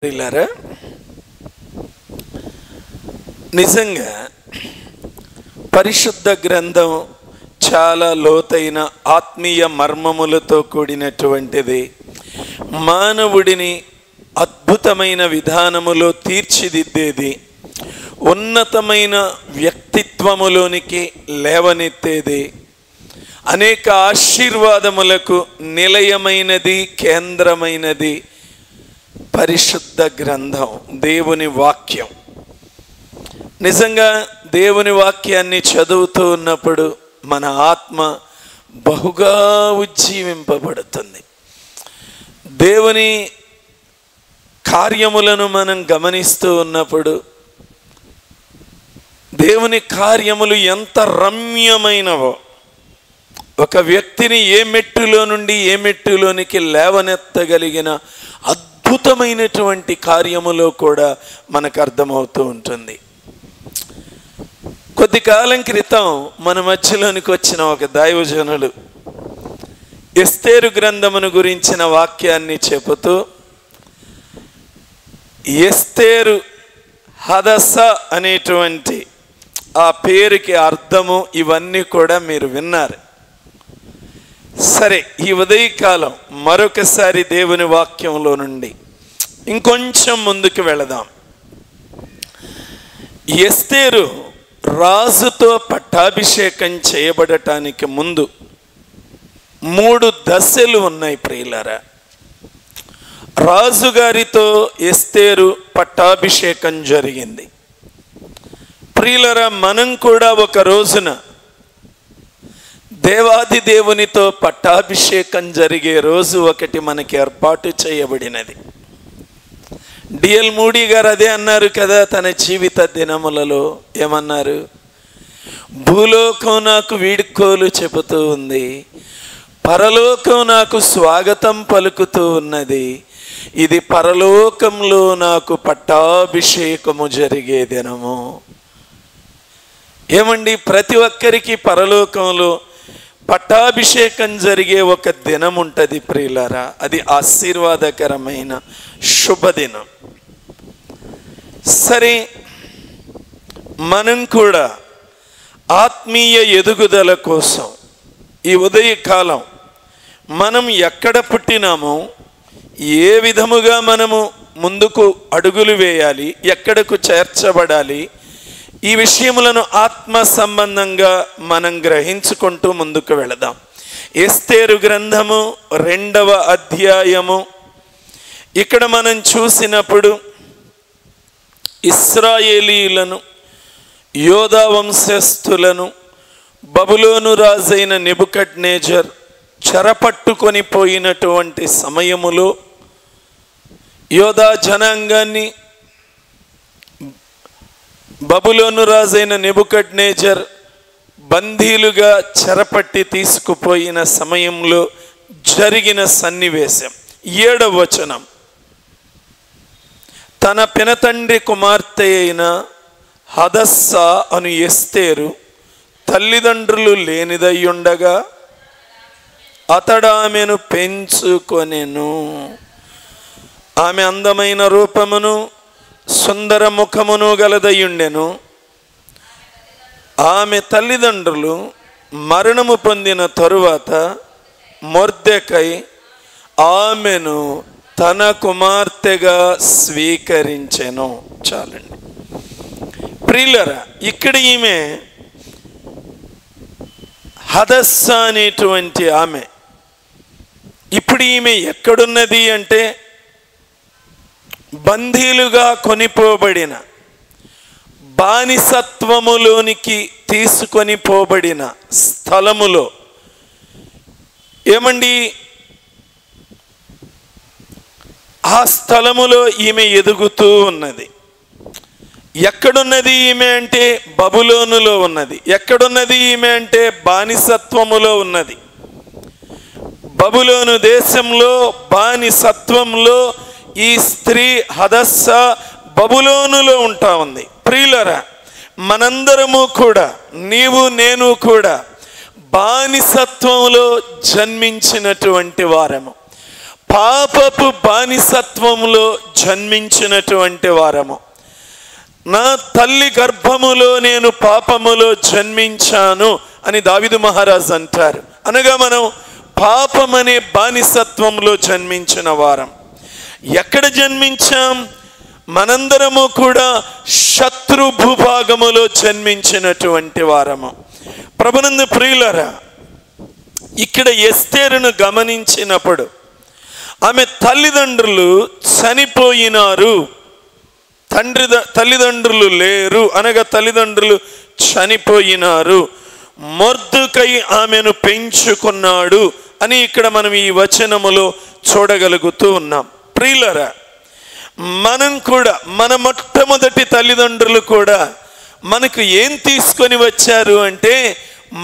ప్రియులారా, నిజంగా పరిశుద్ధ గ్రంథం చాలా లోతైన ఆత్మీయ మర్మములతో కూడినటువంటిది. మానవుడిని అద్భుతమైన విధానములో తీర్చిదిద్దేది, ఉన్నతమైన వ్యక్తిత్వములోనికి లేవనెత్తేది, అనేక ఆశీర్వాదములకు నిలయమైనది, కేంద్రమైనది పరిశుద్ధ గ్రంథం, దేవుని వాక్యం. నిజంగా దేవుని వాక్యాన్ని చదువుతూ ఉన్నప్పుడు మన ఆత్మ బహుగా ఉజ్జీవింపబడుతుంది. దేవుని కార్యములను మనం గమనిస్తూ ఉన్నప్పుడు దేవుని కార్యములు ఎంత రమ్యమైనవో, ఒక వ్యక్తిని ఏ మెట్టులో నుండి ఏ మెట్టులోనికి లేవనెత్తగలిగిన అద్భుతమైనటువంటి కార్యములో కూడా మనకు అర్థమవుతూ ఉంటుంది. కొద్ది కాలం క్రితం మన మధ్యలోనికి వచ్చిన ఒక దైవజనులు ఎస్తేరు గ్రంథమును గురించిన వాక్యాన్ని చెబుతూ, ఎస్తేరు హదస అనేటువంటి ఆ పేరుకి అర్థము ఇవన్నీ కూడా మీరు విన్నారు. సరే, ఈ ఉదయకాలం మరొకసారి దేవుని వాక్యంలో నుండి ఇంకొంచెం ముందుకు వెళదాం. ఎస్తేరు రాజుతో పట్టాభిషేకం చేయబడటానికి ముందు 3 దశలు ఉన్నాయి ప్రియులారా. రాజుగారితో ఎస్తేరు పట్టాభిషేకం జరిగింది. ప్రియులారా, మనం కూడా ఒక రోజున దేవాది దేవునితో పట్టాభిషేకం జరిగే రోజు ఒకటి మనకి ఏర్పాటు చేయబడినది. డిఎల్ మూడీ గారు అదే అన్నారు కదా తన జీవిత దినములలో. ఏమన్నారు? భూలోకం నాకు వీడ్కోలు చెబుతూ ఉంది, పరలోకం నాకు స్వాగతం పలుకుతూ ఉన్నది, ఇది పరలోకంలో నాకు పట్టాభిషేకము జరిగే దినము. ఏమండి, ప్రతి ఒక్కరికి పరలోకంలో పట్టాభిషేకం జరిగే ఒక దినం ఉంటుంది ప్రియులారా. అది ఆశీర్వాదకరమైన శుభదినం. సరే, మనం కూడా ఆత్మీయ ఎదుగుదల కోసం ఈ ఉదయకాలం మనం ఎక్కడ పుట్టినామో, ఏ విధముగా మనము ముందుకు అడుగులు వేయాలి, ఎక్కడకు చేర్చబడాలి, ఈ విషయములను ఆత్మ సంబంధంగా మనం గ్రహించుకుంటూ ముందుకు వెళదాం. ఎస్తేరు గ్రంథము 2వ అధ్యాయము. ఇక్కడ మనం చూసినప్పుడు ఇశ్రాయేలీయులను, యోధా వంశస్థులను బబులోను రాజైన నెబుకద్నెజర్ చెరపట్టుకొని పోయినటువంటి సమయములో యోధా జనాంగాన్ని బబులోను రాజైన నెబుకద్నెజర్ బందీలుగా చెరపట్టి తీసుకుపోయిన సమయంలో జరిగిన సన్నివేశం. 7వ వచనం. తన పినతండ్రి కుమార్తె అయిన హదస్సా అను ఎస్తేరు తల్లిదండ్రులు లేనిదయ్యుండగా అతడామెను పెంచుకొనెను. ఆమె అందమైన రూపమును సుందర ముఖమును గలదయ్యుండెను. ఆమె తల్లిదండ్రులు మరణము పొందిన తరువాత మొర్దెకై ఆమెను తన కుమార్తెగా స్వీకరించెను. చాలండి ప్రియులారా, ఇక్కడ ఈమె హదస్స అనేటువంటి ఆమె ఇప్పుడు ఈమె ఎక్కడున్నది అంటే, బందీలుగా కొనిపోబడిన, బానిసత్వములోనికి తీసుకొని పోబడిన స్థలములో. ఏమండి, ఆ స్థలములో ఈమె ఎదుగుతూ ఉన్నది. ఎక్కడున్నది ఈమె అంటే బబులోనులో ఉన్నది. ఎక్కడున్నది ఈమె అంటే బానిసత్వములో ఉన్నది. బబులోను దేశంలో బానిసత్వంలో ఈ స్త్రీ హదస్స బబులోనులో ఉంటా ఉంది. ప్రియులరా, మనందరము కూడా, నీవు నేను కూడా బానిసత్వంలో జన్మించినటువంటి వారము. పాపపు బానిసత్వంలో జన్మించినటువంటి వారము. నా తల్లి గర్భములో నేను పాపములో జన్మించాను అని దావీదు మహారాజు అంటారు. అనగా మనం పాపమనే బానిసత్వంలో జన్మించిన వారం. ఎక్కడ జన్మించాం? మనందరము కూడా శత్రు భూభాగములో జన్మించినటువంటి వారము. ప్రభునందు ప్రియులారా, ఇక్కడ ఎస్తేరును గమనించినప్పుడు ఆమె తల్లిదండ్రులు చనిపోయినారు, తల్లిదండ్రులు లేరు, అనగా తల్లిదండ్రులు చనిపోయినారు, మొర్దుకై ఆమెను పెంచుకున్నాడు అని ఇక్కడ మనం ఈ వచనములో చూడగలుగుతూ ఉన్నాం. ప్రియులారా, మనం కూడా మన మొట్టమొదటి తల్లిదండ్రులు కూడా మనకు ఏం తీసుకొని వచ్చారు అంటే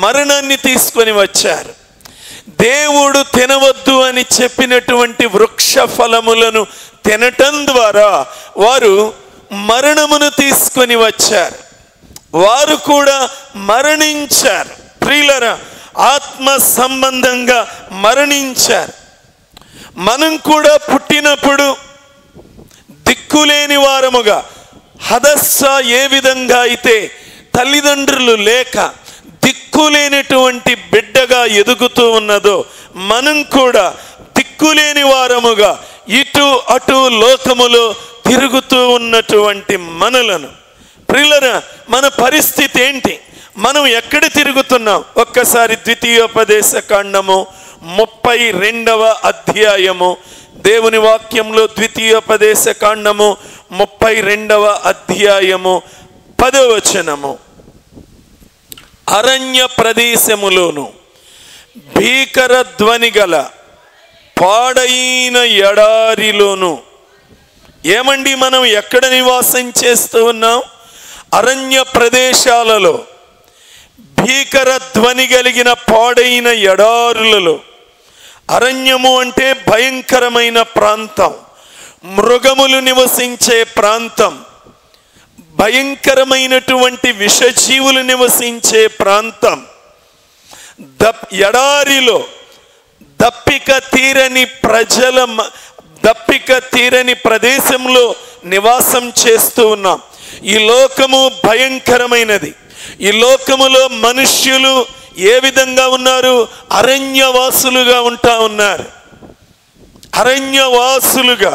మరణాన్ని తీసుకొని వచ్చారు. దేవుడు తినవద్దు అని చెప్పినటువంటి వృక్ష ఫలములను తినటం ద్వారా వారు మరణమును తీసుకొని వచ్చారు. వారు కూడా మరణించారు. ప్రియులారా, ఆత్మ సంబంధంగా మరణించారు. మనం కూడా పుట్టినప్పుడు దిక్కులేని వారముగా, హదస్స ఏ విధంగా అయితే తల్లిదండ్రులు లేక దిక్కులేనటువంటి బిడ్డగా ఎదుగుతూ ఉన్నదో, మనం కూడా దిక్కులేని వారముగా ఇటు అటు లోకములో తిరుగుతూ ఉన్నటువంటి మనలను, ప్రియులారా, మన పరిస్థితి ఏంటి? మనం ఎక్కడ తిరుగుతున్నాం? ఒక్కసారి ద్వితీయోపదేశ కాండము 32వ అధ్యాయము, దేవుని వాక్యంలో ద్వితీయోపదేశ కాండము 32వ అధ్యాయము 10వ వచనము. అరణ్య ప్రదేశములోను భీకర ధ్వని గల పాడైన ఎడారిలోను. ఏమండి, మనం ఎక్కడ నివాసం చేస్తూ ఉన్నాం? అరణ్య ప్రదేశాలలో, భీకర ధ్వని కలిగిన పాడైన ఎడారులలో. అరణ్యము అంటే భయంకరమైన ప్రాంతం, మృగములు నివసించే ప్రాంతం, భయంకరమైనటువంటి విషజీవులు నివసించే ప్రాంతం. ఎడారిలో దప్పిక తీరని ప్రదేశంలో నివాసం చేస్తూ ఉన్నాం. ఈ లోకము భయంకరమైనది. ఈ లోకములో మనుష్యులు ఏ విధంగా ఉన్నారు? అరణ్యవాసులుగా ఉంటా ఉన్నారు. అరణ్యవాసులుగా,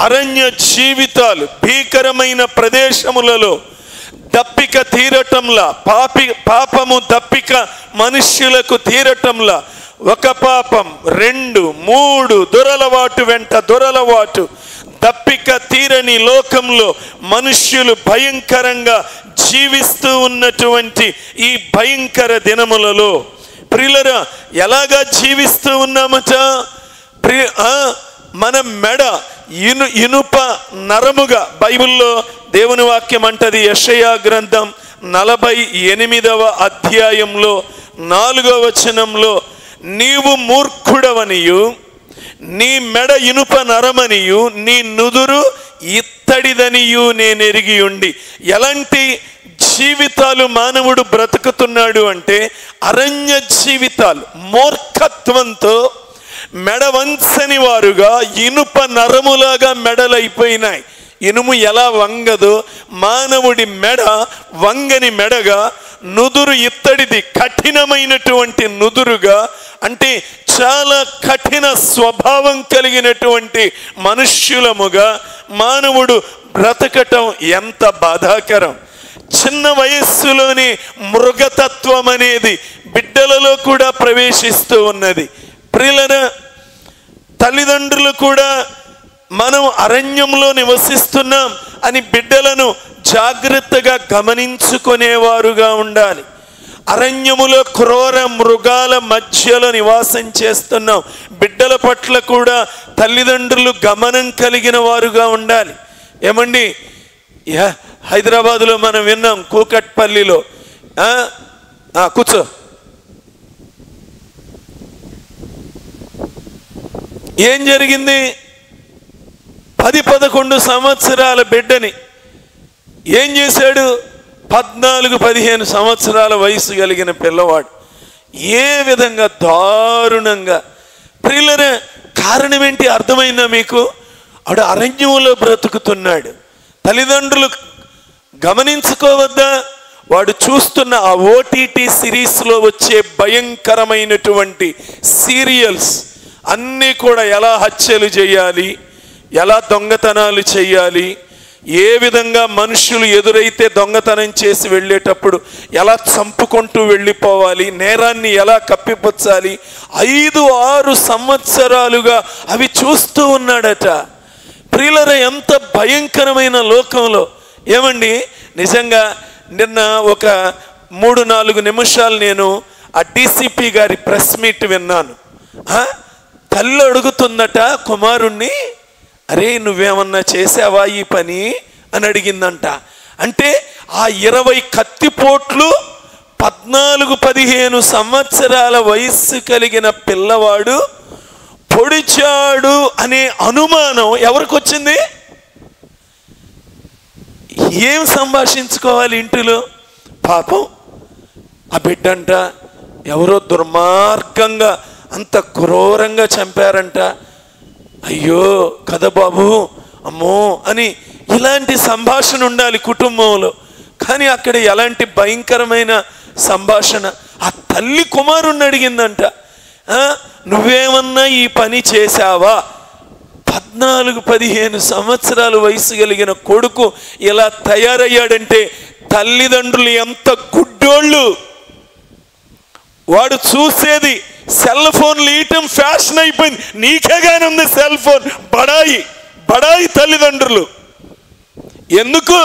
అరణ్య జీవితాలు, భీకరమైన ప్రదేశములలో దప్పిక తీరటంలా, పాపము దప్పిక మనుష్యులకు తీరటంలా, ఒక పాపం 2, 3 దురలవాటు వెంట దురలవాటు, దప్పిక తీరని లోకంలో మనుష్యులు భయంకరంగా జీవిస్తూ ఉన్నటువంటి ఈ భయంకర దినములలో ప్రియులరా ఎలాగా జీవిస్తూ ఉన్నామట? మన మెడ ఇనుప నరముగా, బైబిల్లో దేవుని వాక్యం అంటది. యెషయా గ్రంథం 48వ అధ్యాయంలో 4వ వచనంలో, నీవు మూర్ఖుడవనియు, నీ మెడ ఇనుప నరమనియు, నీ నుదురు ఇత్తడిదనియు నేను ఎరిగి ఉండి. ఎలాంటి జీవితాలు మానవుడు బ్రతుకుతున్నాడు అంటే అరణ్య జీవితాలు, మూర్ఖత్వంతో మెడ వంచని వారుగా ఇనుప నరములాగా మెడలైపోయినాయి. ఇనుము ఎలా వంగదో మానవుడి మెడ వంగని మెడగా, నుదురు ఇత్తడిది కఠినమైనటువంటి నుదురుగా, అంటే చాలా కఠిన స్వభావం కలిగినటువంటి మనుష్యులముగా మానవుడు బ్రతకటం ఎంత బాధాకరం. చిన్న వయస్సులోనే మృగతత్వం అనేది బిడ్డలలో కూడా ప్రవేశిస్తూ ఉన్నది. ప్రియులరా, తల్లిదండ్రులు కూడా మనం అరణ్యంలో నివసిస్తున్నాం అని బిడ్డలను జాగ్రత్తగా గమనించుకునేవారుగా ఉండాలి. అరణ్యములో క్రూర మృగాల మధ్యలో నివాసం చేస్తున్నాం. బిడ్డల పట్ల కూడా తల్లిదండ్రులు గమనం కలిగిన వారుగా ఉండాలి. ఏమండి, హైదరాబాదులో మనం విన్నాం, కూకట్పల్లిలో కూర్చో, ఏం జరిగింది? 10-11 సంవత్సరాల బిడ్డని ఏం చేశాడు? 14-15 సంవత్సరాల వయసు కలిగిన పిల్లవాడు ఏ విధంగా దారుణంగా, ప్రియులరే, కారణం ఏంటి అర్థమైందా మీకు? ఆడు అరణ్యంలో బ్రతుకుతున్నాడు. తల్లిదండ్రులు గమనించుకోవద్దా? వాడు చూస్తున్న ఆ ఓటీటీ సిరీస్లో వచ్చే భయంకరమైనటువంటి సీరియల్స్ అన్నీ కూడా ఎలా హత్యలు చేయాలి, ఎలా దొంగతనాలు చేయాలి, ఏ విధంగా మనుషులు ఎదురైతే దొంగతనం చేసి వెళ్ళేటప్పుడు ఎలా చంపుకుంటూ వెళ్ళిపోవాలి, నేరాన్ని ఎలా కప్పిపుచ్చాలి, 5-6 సంవత్సరాలుగా అవి చూస్తూ ఉన్నాడట. ప్రియులరా, ఎంత భయంకరమైన లోకంలో! ఏమండి, నిజంగా నిన్న ఒక 3-4 నిమిషాలు నేను ఆ డీసీపీ గారి ప్రెస్ మీట్ విన్నాను. తల్లి అడుగుతుందట కుమారుణ్ణి, అరే నువ్వేమన్నా చేసావా ఈ పని అని అడిగిందంట. అంటే ఆ 20 కత్తిపోట్లు 14-15 సంవత్సరాల వయస్సు కలిగిన పిల్లవాడు పొడిచాడు అనే అనుమానం ఎవరికి వచ్చింది? ఏం సంభాషించుకోవాలి ఇంటిలో? పాపం ఆ బిడ్డంట ఎవరో దుర్మార్గంగా అంత క్రూరంగా చంపారంట. అయ్యో కదా బాబు, అమ్మో అని ఇలాంటి సంభాషణ ఉండాలి కుటుంబంలో. కానీ అక్కడ ఎలాంటి భయంకరమైన సంభాషణ! ఆ తల్లి కుమారుణ్ణి అడిగిందంట, నువ్వేమన్నా ఈ పని చేశావా? 14-15 సంవత్సరాల వయసు కలిగిన కొడుకు ఇలా తయారయ్యాడంటే తల్లిదండ్రులు ఎంత గుడ్డోళ్ళు! వాడు చూసేది సెల్ ఫోన్లు ఇయటం ఫ్యాషన్ అయిపోయింది. నీకేగానే ఉంది సెల్ ఫోన్. బడాయి తల్లిదండ్రులు. ఎందుకు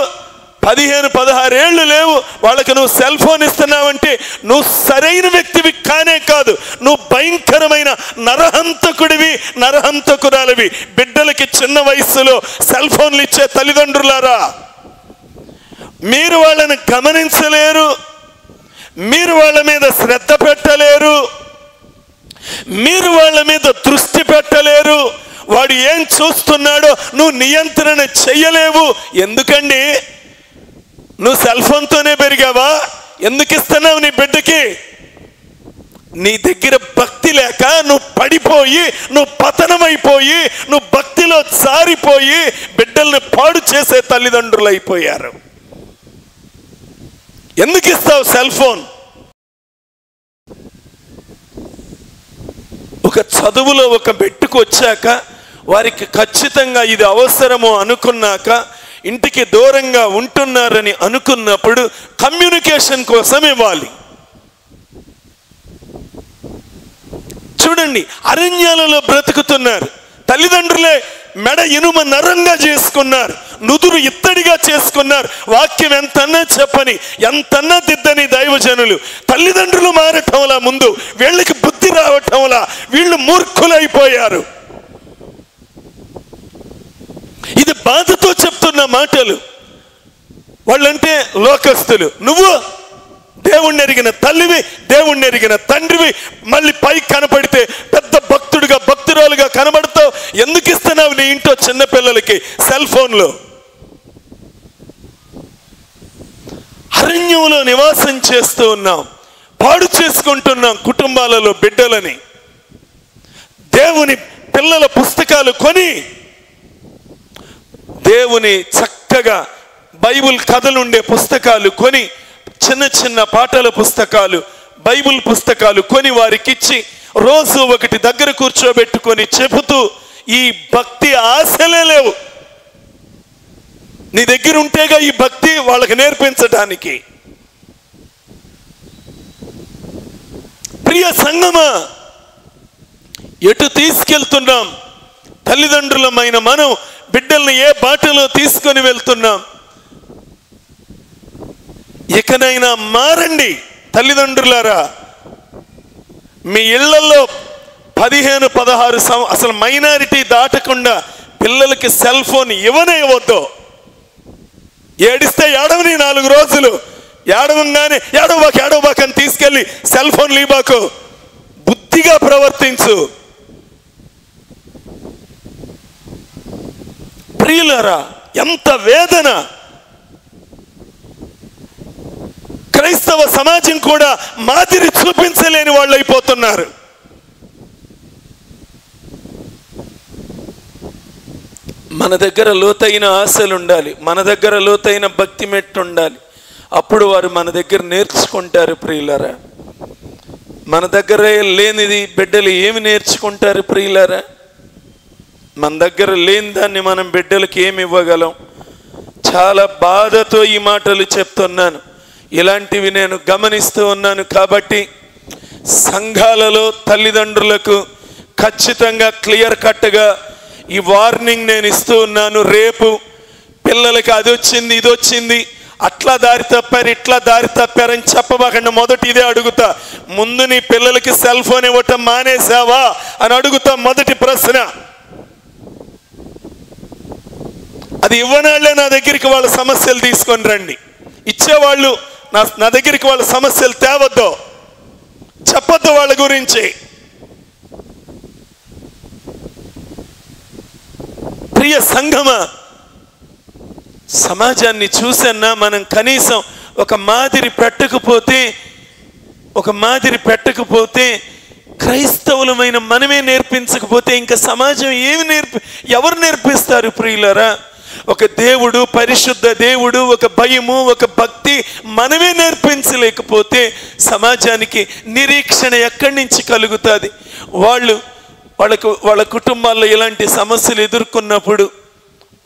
15-16 ఏళ్ళు లేవు వాళ్ళకి నువ్వు సెల్ ఫోన్ ఇస్తున్నావంటే నువ్వు సరైన వ్యక్తివి కానే కాదు, నువ్వు భయంకరమైన నరహంతకుడివి, నరహంతకురాలివి. బిడ్డలకి చిన్న వయస్సులో సెల్ ఫోన్లు ఇచ్చే తల్లిదండ్రులారా, మీరు వాళ్ళని గమనించలేరు, మీరు వాళ్ళ మీద శ్రద్ధ పెట్టలేరు, మీరు వాళ్ళ మీద దృష్టి పెట్టలేరు. వాడు ఏం చూస్తున్నాడో నువ్వు నియంత్రణ చెయ్యలేవు. ఎందుకండి? నువ్వు సెల్ ఫోన్తోనే పెరిగావా? ఎందుకు ఇస్తున్నావు నీ బిడ్డకి? నీ దగ్గర భక్తి లేక నువ్వు పడిపోయి, నువ్వు పతనమైపోయి, నువ్వు భక్తిలో జారిపోయి బిడ్డల్ని పాడు చేసే తల్లిదండ్రులు అయిపోయారు. ఎందుకు ఇస్తావు సెల్ ఫోన్? ఒక చదువులో ఒక మెట్టుకు వచ్చాక వారికి ఖచ్చితంగా ఇది అవసరమో అనుకున్నాక ఇంటికి దూరంగా ఉంటున్నారని అనుకున్నప్పుడు కమ్యూనికేషన్ కోసం ఇవ్వాలి. చూడండి, అరణ్యాలలో బ్రతుకుతున్నారు. తల్లిదండ్రులే మెడ ఇనుమ నరంగా చేసుకున్నారు, నుదురు ఇత్తడిగా చేసుకున్నారు. వాక్యం ఎంతన్నా చెప్పని, ఎంతన్నా దిద్దని దైవజనులు తల్లిదండ్రులు మారటంలా, ముందు వీళ్ళకి బుద్ధి రావటంలా వీళ్ళు మూర్ఖులైపోయారు. ఇది బాధతో చెప్తున్న మాటలు. వాళ్ళంటే లోకస్తులు. నువ్వు దేవుణ్ణి ఎరిగిన తల్లివి, దేవుణ్ణి ఎరిగిన తండ్రివి, మళ్ళీ పైకి కనపడితే పెద్ద భక్తుడిగా, భక్తురాలుగా కనబడతావు. ఎందుకు ఇస్తున్నావు నీ ఇంట్లో చిన్నపిల్లలకి సెల్ ఫోన్లు? అరణ్యంలో నివాసం చేస్తూ ఉన్నాం, పాడు చేసుకుంటున్నాం కుటుంబాలలో బిడ్డలని. దేవుని పిల్లల పుస్తకాలు కొని, దేవుని చక్కగా బైబిల్ కథలుండే పుస్తకాలు కొని, చిన్న చిన్న పాటల పుస్తకాలు, బైబిల్ పుస్తకాలు కొని వారికిచ్చి రోజు ఒకటి దగ్గర కూర్చోబెట్టుకొని చెబుతూ, ఈ భక్తి ఆశలే లేవు. నీ దగ్గర ఉంటేగా ఈ భక్తి వాళ్ళకి నేర్పించడానికి. ప్రియ సంగమా, ఎటు తీసుకెళ్తున్నాం? తల్లిదండ్రులమైన మనం బిడ్డల్ని ఏ బాటలో తీసుకొని వెళ్తున్నాం? ఇకనైనా మారండి తల్లిదండ్రులారా. మీ ఇళ్లలో 15-16 అసలు మైనారిటీ దాటకుండా పిల్లలకి సెల్ ఫోన్ ఇవ్వవద్దు. ఏడిస్తే ఏడవని 4 రోజులు, ఏడవంగానే ఏడవబాకు అని తీసుకెళ్ళి సెల్ ఫోన్ లీబాకు. బుద్ధిగా ప్రవర్తించు. ప్రియులారా, ఎంత వేదన! క్రైస్తవ సమాజం కూడా మాదిరి చూపించలేని వాళ్ళు అయిపోతున్నారు. మన దగ్గర లోతైన ఆశలు ఉండాలి, మన దగ్గర లోతైన భక్తి మెట్టు ఉండాలి. అప్పుడు వారు మన దగ్గర నేర్చుకుంటారు ప్రియులారా. మన దగ్గర లేనిది బిడ్డలు ఏమి నేర్చుకుంటారు ప్రియులారా? మన దగ్గర లేని దాన్ని మనం బిడ్డలకి ఏమి ఇవ్వగలం? చాలా బాధతో ఈ మాటలు చెప్తున్నాను. ఇలాంటివి నేను గమనిస్తూ ఉన్నాను. కాబట్టి సంఘాలలో తల్లిదండ్రులకు ఖచ్చితంగా క్లియర్ కట్గా ఈ వార్నింగ్ నేను ఇస్తూ ఉన్నాను. రేపు పిల్లలకి అది వచ్చింది, ఇది వచ్చింది, అట్లా దారి తప్పారు, ఇట్లా దారి తప్పారని చెప్పబాకండి. మొదటి ఇదే అడుగుతా, ముందు నీ పిల్లలకి సెల్ ఫోన్ ఇవ్వటం మానేసావా అని అడుగుతా. మొదటి ప్రశ్న. అది ఇవ్వనాళ్లే నా దగ్గరికి వాళ్ళ సమస్యలు తీసుకొని రండి. ఇచ్చేవాళ్ళు నా దగ్గరికి వాళ్ళ సమస్యలు తేవద్దు, చెప్పొద్దు వాళ్ళ గురించి. ప్రియ సంఘమా, సమాజాన్ని చూసన్నా మనం కనీసం ఒక మాదిరి పెట్టకపోతే క్రైస్తవులమైన మనమే నేర్పించకపోతే ఇంకా సమాజం ఎవరు నేర్పిస్తారు ప్రియులరా? ఒక దేవుడు, పరిశుద్ధ దేవుడు, ఒక భయము, ఒక భక్తి మనమే నేర్పించలేకపోతే సమాజానికి నిరీక్షణ ఎక్కడి నుంచి కలుగుతుంది? వాళ్ళ కుటుంబాల్లో ఇలాంటి సమస్యలు ఎదుర్కొన్నప్పుడు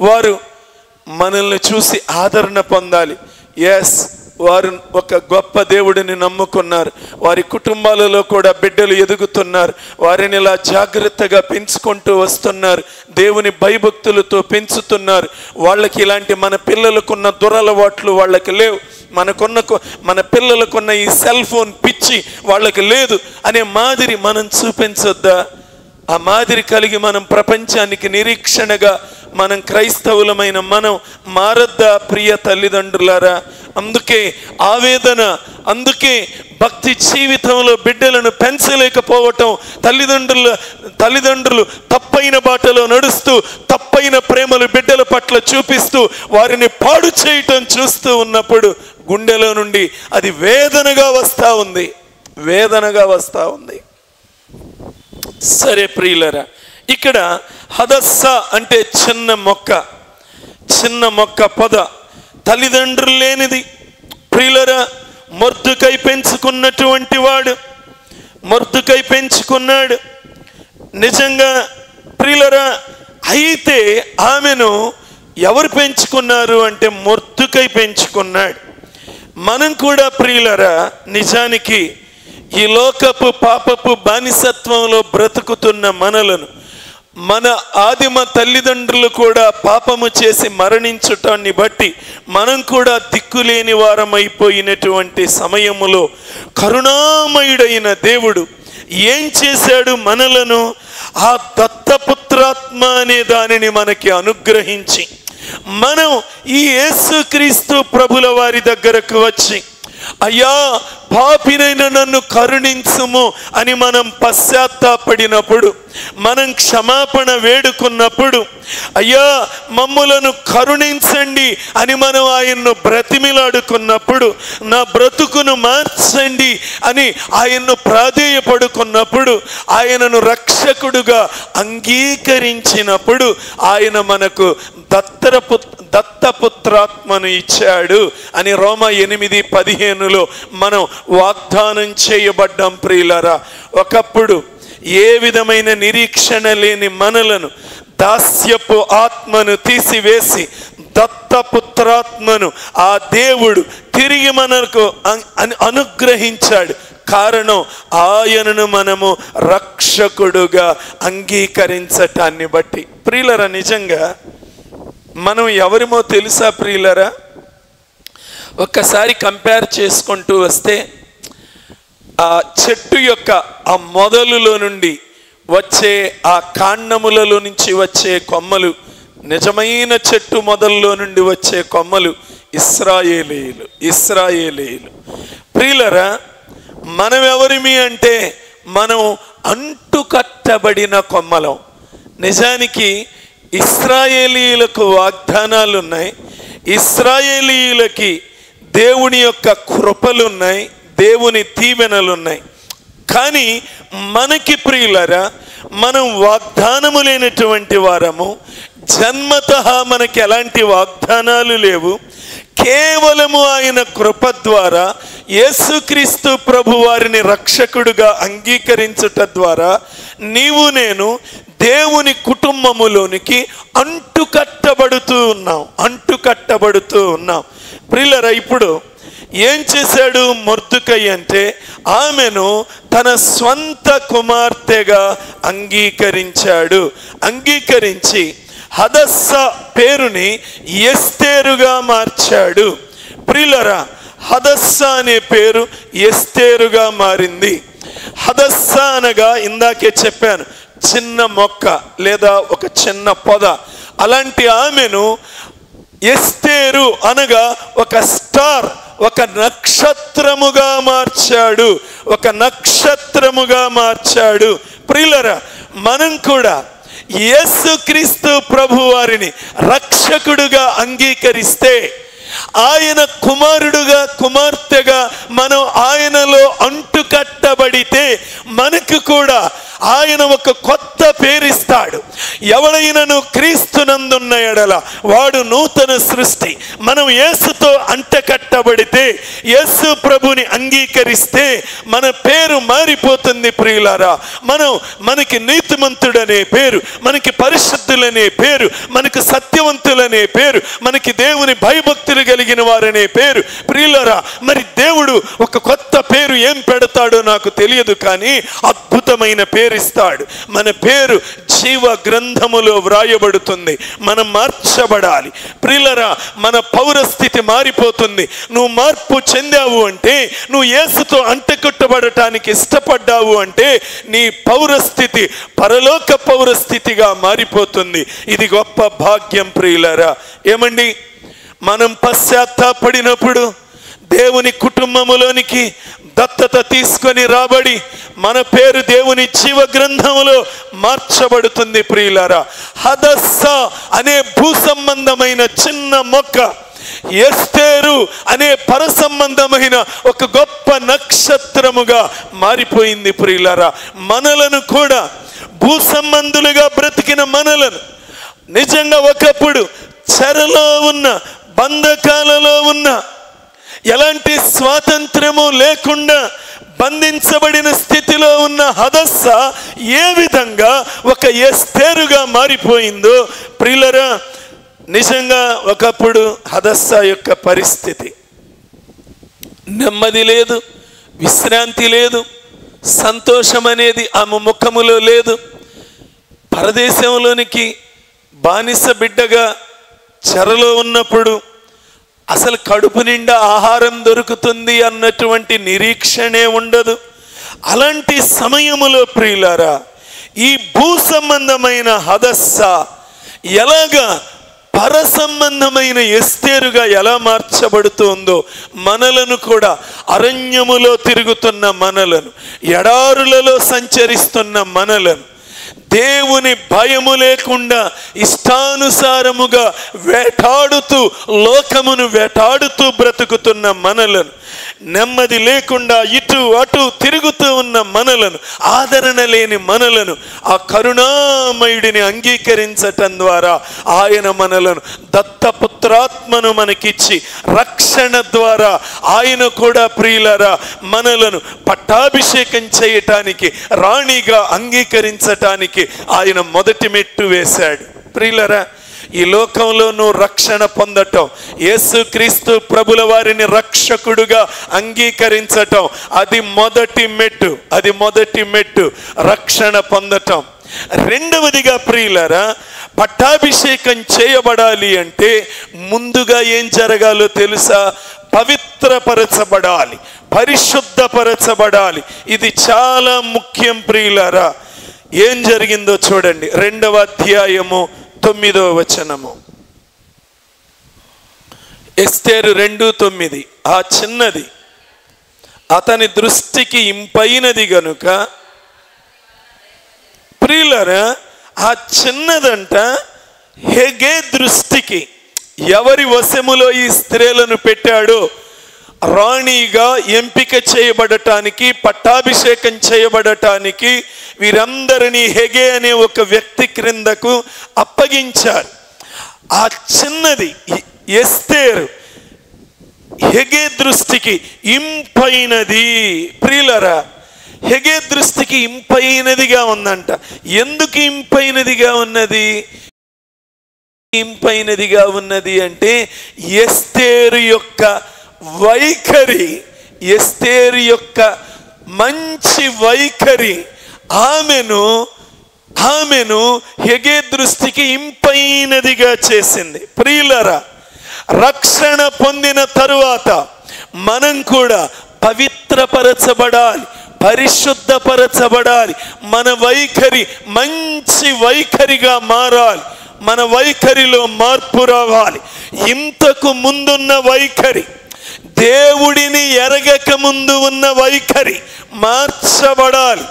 వారు మనల్ని చూసి ఆదరణ పొందాలి. ఎస్, వారు ఒక గొప్ప దేవుడిని నమ్ముకున్నారు, వారి కుటుంబాలలో కూడా బిడ్డలు ఎదుగుతున్నారు, వారిని ఇలా జాగ్రత్తగా పెంచుకుంటూ వస్తున్నారు, దేవుని భయభక్తులతో పెంచుతున్నారు. వాళ్ళకి ఇలాంటి మన పిల్లలకున్న దురలవాట్లు వాళ్ళకి లేవు, మన పిల్లలకున్న ఈ సెల్ ఫోన్ పిచ్చి వాళ్ళకి లేదు అనే మాదిరి మనం చూపించొద్దా? ఆ మాదిరి కలిగి మనం ప్రపంచానికి నిరీక్షణగా మనం క్రైస్తవులమైన మనం మారద్దా ప్రియ తల్లిదండ్రులారా? అందుకే ఆవేదన, అందుకే భక్తి జీవితంలో బిడ్డలను పెంచలేకపోవటం, తల్లిదండ్రులు తప్పైన బాటలో నడుస్తూ తప్పైన ప్రేమలు బిడ్డల పట్ల చూపిస్తూ వారిని పాడు చేయటం చూస్తూ ఉన్నప్పుడు గుండెలో నుండి అది వేదనగా వస్తూ ఉంది. సరే ప్రియులరా, ఇక్కడ హదస్స అంటే చిన్న మొక్క పొద, తల్లిదండ్రులు లేనిది. ప్రియులరా, మొర్దుకై పెంచుకున్నాడు నిజంగా ప్రియులరా. అయితే ఆమెను ఎవరు పెంచుకున్నారు అంటే మొర్దుకై పెంచుకున్నాడు. మనం కూడా ప్రియులరా నిజానికి ఈ లోకపు పాపపు బానిసత్వంలో బ్రతుకుతున్న మనలను మన ఆదిమ తల్లిదండ్రులు కూడా పాపము చేసి మరణించటాన్ని బట్టి మనం కూడా దిక్కులేని వారమైపోయినటువంటి సమయములో కరుణామయుడైన దేవుడు ఏం చేశాడు? మనలను ఆ దత్తపుత్రాత్మ అనే దానిని మనకి అనుగ్రహించి మనం ఈ యేసుక్రీస్తు ప్రభుల వారి దగ్గరకు వచ్చి, అయ్యా పాపినైన నన్ను కరుణించుము అని మనం పశ్చాత్తాపడినప్పుడు, మనం క్షమాపణ వేడుకున్నప్పుడు, అయ్యా మమ్ములను కరుణించండి అని మనం ఆయన్ను బ్రతిమిలాడుకున్నప్పుడు, నా బ్రతుకును మార్చండి అని ఆయన్ను ప్రాధేయపడుకున్నప్పుడు, ఆయనను రక్షకుడుగా అంగీకరించినప్పుడు ఆయన మనకు దత్తపుత్రాత్మను ఇచ్చాడు అని రోమా 8:15 మనం వాగ్దానం చేయబడ్డాం ప్రియులారా. ఒకప్పుడు ఏ విధమైన నిరీక్షణ లేని మనలను దాస్యపు ఆత్మను తీసివేసి దత్తపుత్రాత్మను ఆ దేవుడు తిరిగి మనకు అనుగ్రహించాడు. కారణం ఆయనను మనము రక్షకుడుగా అంగీకరించటాన్ని బట్టి. ప్రియులరా, నిజంగా మనం ఎవరిమో తెలుసా ప్రియులరా? ఒక్కసారి కంపేర్ చేసుకుంటూ వస్తే ఆ చెట్టు యొక్క ఆ మొదలులో నుండి వచ్చే ఆ కాండములలో నుంచి వచ్చే కొమ్మలు, నిజమైన చెట్టు మొదల్లో నుండి వచ్చే కొమ్మలు ఇశ్రాయేలీయులు. ప్రియులరా, మనం ఎవరిమి అంటే మనం అంటుకట్టబడిన కొమ్మలం. నిజానికి ఇశ్రాయేలీయులకు వాగ్దానాలు ఉన్నాయి, ఇశ్రాయేలీయులకి దేవుని యొక్క కృపలున్నాయి, దేవుని దీవెనలున్నాయి. కానీ మనకి ప్రియులరా, మనం వాగ్దానము లేనటువంటి వారము, జన్మతః మనకి ఎలాంటి వాగ్దానాలు లేవు. కేవలము ఆయన కృప ద్వారా యేసుక్రీస్తు ప్రభు వారిని రక్షకుడుగా అంగీకరించుట ద్వారా నీవు నేను దేవుని కుటుంబములోనికి అంటుకట్టబడుతూ ఉన్నాం. ప్రియులారా, ఇప్పుడు ఏం చేశాడు మొర్దెకై అంటే ఆమెను తన స్వంత కుమార్తెగా అంగీకరించి హదస్స పేరుని ఎస్తేరుగా మార్చాడు. ప్రియులారా, హదస్స అనే పేరు ఎస్తేరుగా మారింది. హదస్స అనగా ఇందాకే చెప్పాను, చిన్న మొక్క లేదా ఒక చిన్న పొద. అలాంటి ఆమెను ఎస్తేరు అనగా ఒక స్టార్, ఒక నక్షత్రముగా మార్చాడు. ప్రియులారా, మనం కూడా యేసుక్రీస్తు ప్రభు వారిని రక్షకుడుగా అంగీకరిస్తే, ఆయన కుమారుడుగా కుమార్తెగా మనం ఆయనలో అంటుకట్టబడితే మనకు కూడా ఆయన ఒక కొత్త పేరిస్తాడు. ఎవడైనను క్రీస్తునందున్న ఎడల వాడు నూతన సృష్టి. మనం యేసుతో అంటకట్టబడితే, యేసు ప్రభుని అంగీకరిస్తే మన పేరు మారిపోతుంది. ప్రియులారా, మనకి నీతిమంతుడనే పేరు, మనకి పరిశుద్ధులనే పేరు, మనకు సత్యవంతులనే పేరు, మనకి దేవుని భయభక్తులు కలిగిన వారనే పేరు. ప్రియులారా, మరి దేవుడు ఒక కొత్త పేరు ఏం పెడతాడో నాకు తెలియదు, కానీ అద్భుతమైన పేరు ఇస్తాడు. మన పేరు జీవ గ్రంథములో వ్రాయబడుతుంది. మనం మార్చబడాలి. ప్రియులారా, మన పౌరస్థితి మారిపోతుంది. నువ్వు మార్పు చెందావు అంటే, నువ్వు యేసుతో అంటకట్టబడటానికి ఇష్టపడ్డావు అంటే నీ పౌరస్థితి పరలోక పౌరస్థితిగా మారిపోతుంది. ఇది గొప్ప భాగ్యం. ప్రియులారా, ఏమండి, మనం పశ్చాత్తాపడినప్పుడు దేవుని కుటుంబములోనికి దత్తత తీసుకొని రాబడి మన పేరు దేవుని జీవ గ్రంథములో మార్చబడుతుంది. ప్రియులారా, హదస్స అనే భూ సంబంధమైన చిన్న మొక్క ఎస్తేరు అనే పర సంబంధమైన ఒక గొప్ప నక్షత్రముగా మారిపోయింది. ప్రియులారా, మనలను కూడా భూ సంబంధులుగా బ్రతికిన మనలను నిజంగా ఒకప్పుడు చెరలో ఉన్న, బంధకాలలో ఉన్న, ఎలాంటి స్వాతంత్రము లేకుండా బంధించబడిన స్థితిలో ఉన్న హదస్స ఏ విధంగా ఒక ఎస్తేరుగా మారిపోయిందో, ప్రియులారా, నిజంగా ఒకప్పుడు హదస్స యొక్క పరిస్థితి నెమ్మది లేదు, విశ్రాంతి లేదు, సంతోషం అనేది ఆమె ముఖములో లేదు. పరదేశంలోనికి బానిస బిడ్డగా చెరలో ఉన్నప్పుడు అసలు కడుపు నిండా ఆహారం దొరుకుతుంది అన్నటువంటి నిరీక్షణే ఉండదు. అలాంటి సమయములో ప్రియులారా, ఈ భూ సంబంధమైన హదస్స ఎలాగా పర సంబంధమైన ఎస్తేరుగా ఎలా మార్చబడుతుందో, మనలను కూడా అరణ్యములో తిరుగుతున్న మనలను, ఎడారులలో సంచరిస్తున్న మనలను, దేవుని భయము లేకుండా ఇష్టానుసారముగా వేటాడుతూ, లోకమును వేటాడుతూ బ్రతుకుతున్న మనలను, నెమ్మది లేకుండా ఇటు అటు తిరుగుతూ ఉన్న మనలను, ఆదరణ లేని మనలను ఆ కరుణామయుడిని అంగీకరించటం ద్వారా ఆయన మనలను దత్తపుత్రాత్మను మనకిచ్చి రక్షణ ద్వారా ఆయన కూడా ప్రియులారా మనలను పట్టాభిషేకం చేయటానికి, రాణిగా అంగీకరించటానికి ఆయన మొదటి మెట్టు వేశాడు. ప్రియులారా, ఈ లోకంలో నువ్వు రక్షణ పొందటం, యేసుక్రీస్తు ప్రభుల వారిని రక్షకుడుగా అంగీకరించటం, అది మొదటి మెట్టు రక్షణ పొందటం. రెండవదిగా ప్రియులారా, పట్టాభిషేకం చేయబడాలి అంటే ముందుగా ఏం జరగాలో తెలుసా? పవిత్రపరచబడాలి, పరిశుద్ధపరచబడాలి. ఇది చాలా ముఖ్యం. ప్రియులారా, ఏం జరిగిందో చూడండి. 2వ అధ్యాయము 9వ వచనము. ఎస్తేరు 2:9. ఆ చిన్నది అతని దృష్టికి ఇంపైనది గనుక, ప్రియులారా, ఆ చిన్నదంట హెగే దృష్టికి, ఎవరి వశములో ఈ స్త్రీలను పెట్టాడో, రాణిగా ఎంపిక చేయబడటానికి, పట్టాభిషేకం చేయబడటానికి వీరందరినీ హెగే అనే ఒక వ్యక్తి క్రిందకు అప్పగించారు. ఆ చిన్నది ఎస్తేరు హెగే దృష్టికి ఇంపైనది. ప్రియులరా, హెగే దృష్టికి ఇంపైనదిగా ఉందంట. ఎందుకు ఇంపైనదిగా ఉన్నది? ఇంపైనదిగా ఉన్నది అంటే ఎస్తేరు యొక్క వైఖరి, ఎస్తేరు యొక్క మంచి వైఖరి ఆమెను హెగే దృష్టికి ఇంపైనదిగా చేసింది. ప్రియులరా, రక్షణ పొందిన తరువాత మనం కూడా పవిత్రపరచబడాలి, పరిశుద్ధపరచబడాలి. మన వైఖరి మంచి వైఖరిగా మారాలి, మన వైఖరిలో మార్పు రావాలి. ఇంతకు ముందున్న వైఖరి, దేవుడిని ఎరగక ముందు ఉన్న వైఖరి మార్చబడాలి.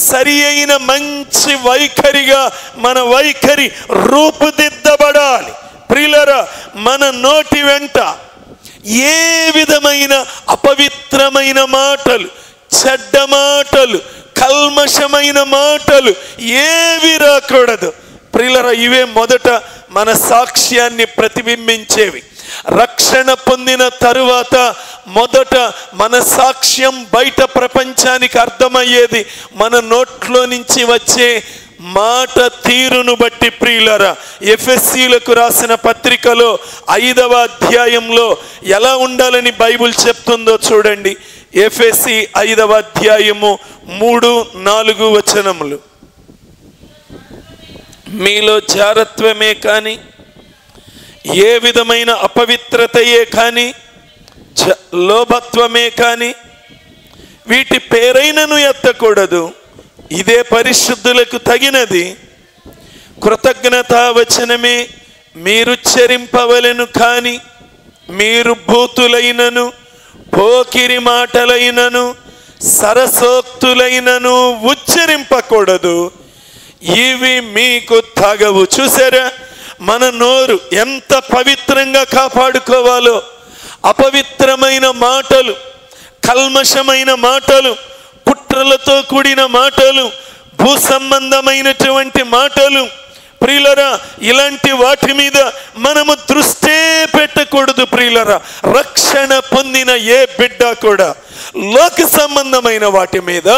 సరి అయిన మంచి వైఖరిగా మన వైఖరి రూపుదిద్దబడాలి. ప్రియులరా, మన నోటి వెంట ఏ విధమైన అపవిత్రమైన మాటలు, చెడ్డ మాటలు, కల్మషమైన మాటలు ఏవి రాకూడదు. ప్రియులరా, ఇవే మొదట మన సాక్ష్యాన్ని ప్రతిబింబించేవి. రక్షణ పొందిన తరువాత మొదట మన సాక్ష్యం బయట ప్రపంచానికి అర్థమయ్యేది మన నోట్లో నుంచి వచ్చే మాట తీరును బట్టి. ప్రియులరా, ఎఫెసీలకు రాసిన పత్రికలో 5వ అధ్యాయంలో ఎలా ఉండాలని బైబిల్ చెప్తుందో చూడండి. ఎఫెసీ 5వ అధ్యాయము 3-4 వచనములు. మీలో జారత్వమే కానీ, ఏ విధమైన అపవిత్రతయే కానీ, లోభత్వమే కానీ వీటి పేరైనను ఎత్తకూడదు. ఇదే పరిశుద్ధులకు తగినది. కృతజ్ఞతా వచనమే మీరుచ్చరింపవలెను కానీ, మీరు భూతులైనను, పోకిరి మాటలైనను, సరసోక్తులైనను ఉచ్చరింపకూడదు. ఇవి మీకు తగవు. చూసారా, మన నోరు ఎంత పవిత్రంగా కాపాడుకోవాలో. అపవిత్రమైన మాటలు, కల్మషమైన మాటలు, కుట్రలతో కూడిన మాటలు, భూ సంబంధమైనటువంటి మాటలు, ప్రియులరా, ఇలాంటి వాటి మీద మనము దృష్టే పెట్టకూడదు. ప్రియులరా, రక్షణ పొందిన ఏ బిడ్డ కూడా లోక సంబంధమైన వాటి మీద,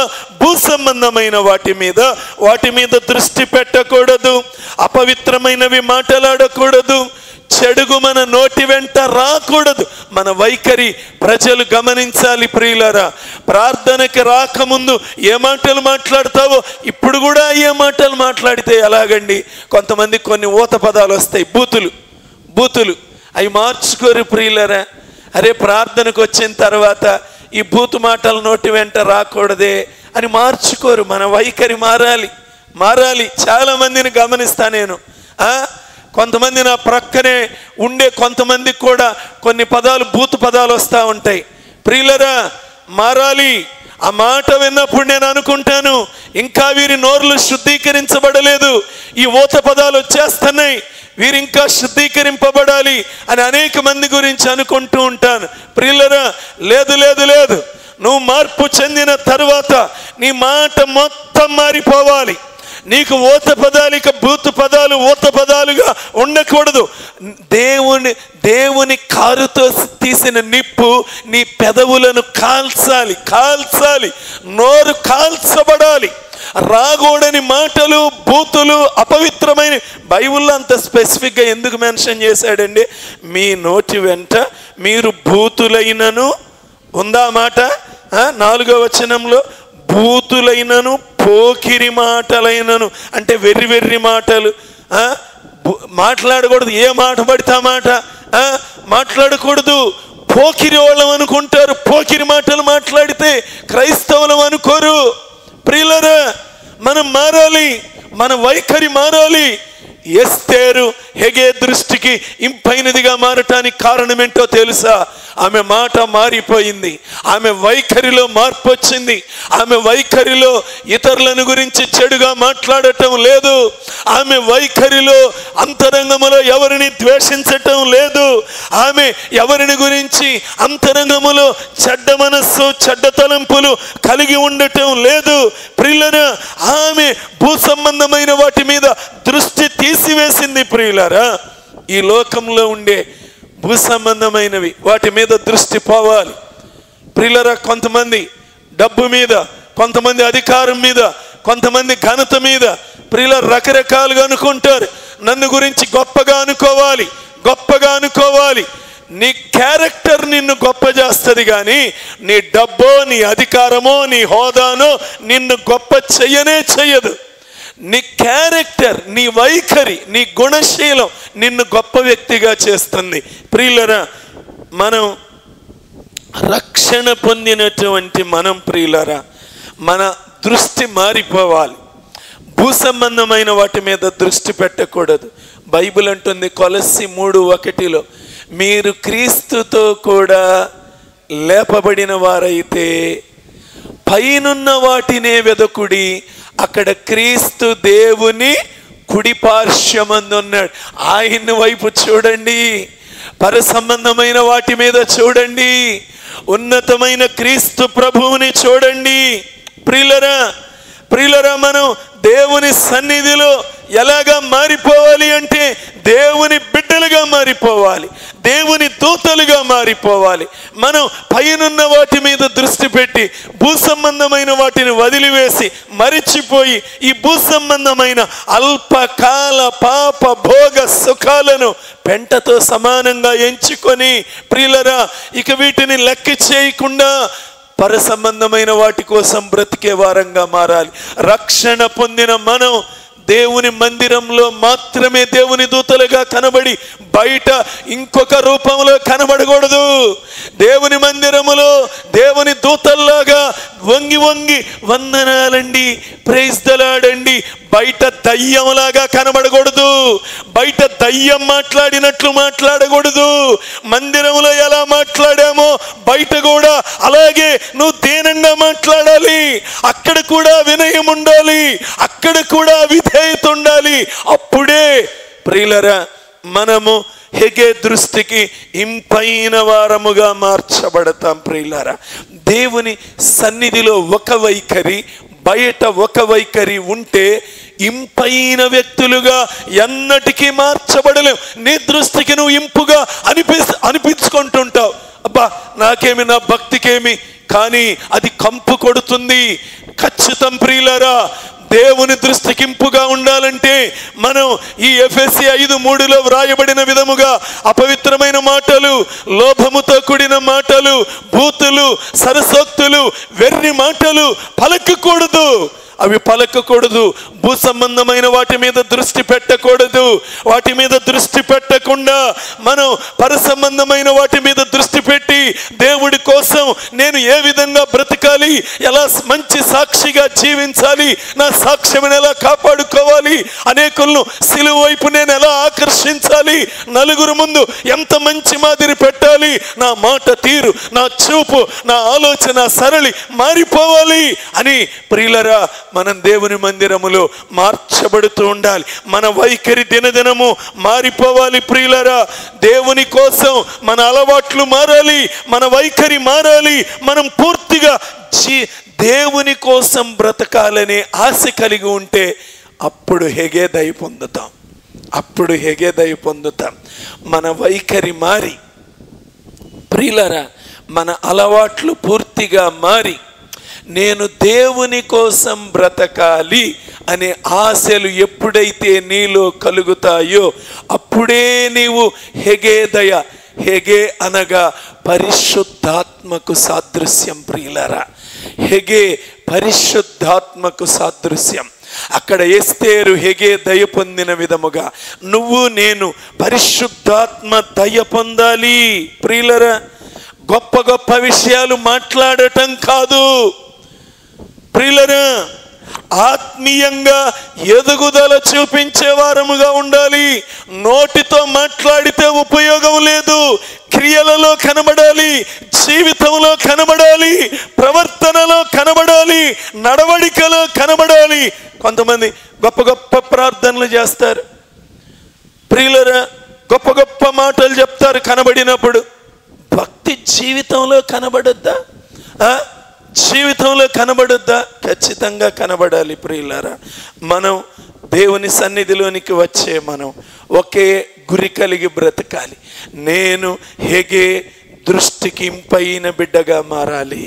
భూ సంబంధమైన వాటి మీద దృష్టి పెట్టకూడదు. అపవిత్రమైనవి మాట్లాడకూడదు. చెడుగు మన నోటి వెంట రాకూడదు. మన వైఖరి ప్రజలు గమనించాలి. ప్రియులారా, ప్రార్థనకి రాకముందు ఏ మాటలు మాట్లాడతావో ఇప్పుడు కూడా ఏ మాటలు మాట్లాడితే ఎలాగండి? కొంతమంది కొన్ని ఊత పదాలు వస్తాయి, బూతులు అవి మార్చుకోరు. ప్రియులారా, అరే ప్రార్థనకు వచ్చిన తర్వాత ఈ బూతు మాటలు నోటి వెంట రాకూడదే అని మార్చుకోరు. మన వైఖరి మారాలి. చాలా మందిని గమనిస్తా నేను. కొంతమంది నా ప్రక్కనే ఉండే కొంతమందికి కూడా కొన్ని పదాలు, బూతు పదాలు వస్తూ ఉంటాయి. ప్రియులరా, మారాలి. ఆ మాట విన్నప్పుడు నేను అనుకుంటాను, ఇంకా వీరి నోర్లు శుద్ధీకరించబడలేదు, ఈ ఊత పదాలు వచ్చేస్తున్నాయి, వీరు ఇంకా శుద్ధీకరింపబడాలి అని అనేక మంది గురించి అనుకుంటూ ఉంటాను. ప్రియులరా, లేదు, నువ్వు మార్పు చెందిన తరువాత నీ మాట మొత్తం మారిపోవాలి. నీకు ఊత పదాలు, ఇక బూతు పదాలు ఊత పదాలుగా ఉండకూడదు. దేవుని కారుతో తీసిన నిప్పు నీ పెదవులను కాల్చాలి. నోరు కాల్చబడాలి. రాగూడని మాటలు, బూతులు, అపవిత్రమైన, బైబిల్లో అంత స్పెసిఫిక్గా ఎందుకు మెన్షన్ చేశాడండి? మీ నోటి వెంట మీరు భూతులైనను ఉందా మాట? 4వ వచనంలో భూతులైనను, పోకిరి మాటలైనను అంటే వెర్రి మాటలు మాట్లాడకూడదు. ఏ మాట పడితే ఆ మాట మాట్లాడకూడదు. పోకిరి వాళ్ళం అనుకుంటారు. పోకిరి మాటలు మాట్లాడితే క్రైస్తవులం అనుకోరు. ప్రియులరా, మనం మారాలి, మన వైఖరి మారాలి. ఎస్తేరు హెగే దృష్టికి ఇంపైనదిగా మారటానికి కారణం ఏంటో తెలుసా? ఆమె మాట మారిపోయింది. ఆమె వైఖరిలో మార్పు వచ్చింది. ఆమె వైఖరిలో ఇతరులను గురించి చెడుగా మాట్లాడటం లేదు. ఆమె వైఖరిలో అంతరంగములో ఎవరిని ద్వేషించటం లేదు. ఆమె ఎవరిని గురించి అంతరంగములో చెడ్డ మనస్సు, చెడ్డ తలంపులు కలిగి ఉండటం లేదు. ప్రియులరా, ఆమె భూ సంబంధమైన వాటి మీద దృష్టి తీసివేసింది. ప్రియులారా, ఈ లోకంలో ఉండే భూ సంబంధమైనవి వాటి మీద దృష్టి పోవాలి ప్రియులారా. కొంతమంది డబ్బు మీద, కొంతమంది అధికారం మీద, కొంతమంది ఘనత మీద ప్రియులారా రకరకాలుగా అనుకుంటారు. నన్ను గురించి గొప్పగా అనుకోవాలి, గొప్పగా అనుకోవాలి. నీ క్యారెక్టర్ నిన్ను గొప్ప చేస్తుంది, కానీ నీ డబ్బో, నీ అధికారమో, నీ హోదానో నిన్ను గొప్ప చెయ్యదు. నీ క్యారెక్టర్, నీ వైఖరి, నీ గుణశీలం నిన్ను గొప్ప వ్యక్తిగా చేస్తుంది. ప్రియులరా, మనం రక్షణ పొందినటువంటి మనం ప్రియులరా మన దృష్టి మారిపోవాలి. భూ సంబంధమైన వాటి మీద దృష్టి పెట్టకూడదు. బైబిల్ అంటుంది కొలస్సీ 3:1 మీరు క్రీస్తుతో కూడా లేపబడిన వారైతే పైనున్న వాటినే వెదకుడి, అక్కడ క్రీస్తు దేవుని కుడి పార్శ్వమందున్నాడు. ఆయన వైపు చూడండి, పర సంబంధమైన వాటి మీద చూడండి, ఉన్నతమైన క్రీస్తు ప్రభువుని చూడండి. ప్రియులరా, మనం దేవుని సన్నిధిలో ఎలాగా మారిపోవాలి అంటే దేవుని బిడ్డలుగా మారిపోవాలి, దేవుని దూతలుగా మారిపోవాలి. మనం పైనున్న వాటి మీద దృష్టి పెట్టి భూ సంబంధమైన వాటిని వదిలివేసి మరిచిపోయి ఈ భూ సంబంధమైన అల్పకాల పాప భోగ సుఖాలను పెంటతో సమానంగా ఎంచుకొని ప్రియులరా ఇక వీటిని లెక్క చేయకుండా పర సంబంధమైన వాటి కోసం బ్రతికే వారంగా మారాలి. రక్షణ పొందిన మనం దేవుని మందిరంలో మాత్రమే దేవుని దూతలుగా కనబడి బయట ఇంకొక రూపంలో కనబడకూడదు. దేవుని మందిరములో దేవుని దూతల్లాగా వంగి వంగి వందనాలండి, ప్రైజ్ ద లార్డ్ అండి బయట దయ్యంలాగా కనబడకూడదు. బయట దయ్యం మాట్లాడినట్లు మాట్లాడకూడదు. మందిరంలో ఎలా మాట్లాడామో బయట కూడా అలాగే నువ్వు దీనంగా మాట్లాడాలి. అక్కడ కూడా వినయం ఉండాలి, అక్కడ కూడా విధేయత ఉండాలి. అప్పుడే ప్రియులరా మనము హెగే దృష్టికి ఇంపైన వారముగా మార్చబడతాం. ప్రియులారా, దేవుని సన్నిధిలో ఒక వైఖరి, బయట ఒక వైఖరి ఉంటే ఇంపైన వ్యక్తులుగా ఎన్నటికీ మార్చబడలేవు. నీ దృష్టికి నువ్వు ఇంపుగా అనిపించుకుంటుంటావు. అబ్బా నాకేమి, నా భక్తికేమి, కానీ అది కంపు కొడుతుంది. ఖచ్చితం ప్రియులారా, దేవుని దృష్టికి ఇంపుగా ఉండాలంటే మనం ఈ ఎఫెసీ 5:3 వ్రాయబడిన విధముగా అపవిత్రమైన మాటలు, లోభముతో కూడిన మాటలు, భూతులు, సరసోక్తులు, వెర్రి మాటలు పలకకూడదు. అవి పలకకూడదు. భూ సంబంధమైన వాటి మీద దృష్టి పెట్టకూడదు. వాటి మీద దృష్టి పెట్టకుండా మనం పర సంబంధమైన వాటి మీద దృష్టి పెట్టి దేవుడి కోసం నేను ఏ విధంగా బ్రతకాలి, ఎలా మంచి సాక్షిగా జీవించాలి, నా సాక్ష్యం ఎలా కాపాడుకోవాలి, అనేకులను సిలువ వైపు నేను ఎలా ఆకర్షించాలి, నలుగురు ముందు ఎంత మంచి మాదిరి పెట్టాలి, నా మాట తీరు, నా చూపు, నా ఆలోచన సరళి మారిపోవాలి అని ప్రియులరా మనం దేవుని మందిరములో మార్చబడుతూ ఉండాలి. మన వైఖరి దినదినము మారిపోవాలి. ప్రియులరా, దేవుని కోసం మన అలవాట్లు మారాలి, మన వైఖరి మారాలి. మనం పూర్తిగా దేవుని కోసం బ్రతకాలనే ఆశ కలిగి ఉంటే అప్పుడు హెగే దయ పొందుతాం. అప్పుడు హెగే దయ పొందుతాం. మన వైఖరి మారి ప్రియులరా మన అలవాట్లు పూర్తిగా మారి నేను దేవుని కోసం బ్రతకాలి అనే ఆశలు ఎప్పుడైతే నీలో కలుగుతాయో అప్పుడే నీవు హెగేదయ, హెగే అనగా పరిశుద్ధాత్మకు సాదృశ్యం. ప్రియులారా, హెగే పరిశుద్ధాత్మకు సాదృశ్యం. అక్కడ ఎస్తేరు హెగే దయ పొందిన విధముగా నువ్వు నేను పరిశుద్ధాత్మ దయ పొందాలి. ప్రియులారా, గొప్ప గొప్ప విషయాలు మాట్లాడటం కాదు ప్రియులరా, ఆత్మీయంగా ఎదుగుదల చూపించే వారముగా ఉండాలి. నోటితో మాట్లాడితే ఉపయోగం లేదు, క్రియలలో కనబడాలి, జీవితంలో కనబడాలి, ప్రవర్తనలో కనబడాలి, నడవడికలో కనబడాలి. కొంతమంది గొప్ప గొప్ప ప్రార్థనలు చేస్తారు ప్రియులరా, గొప్ప గొప్ప మాటలు చెప్తారు కనబడినప్పుడు. భక్తి జీవితంలో కనబడద్దా? జీవితంలో కనబడద్దా? ఖచ్చితంగా కనబడాలి. ప్రియులారా, మనం దేవుని సన్నిధిలోనికి వచ్చే మనం ఒకే గురి కలిగి బ్రతకాలి. నేను హెగే దృష్టికి ఇంపైన బిడ్డగా మారాలి.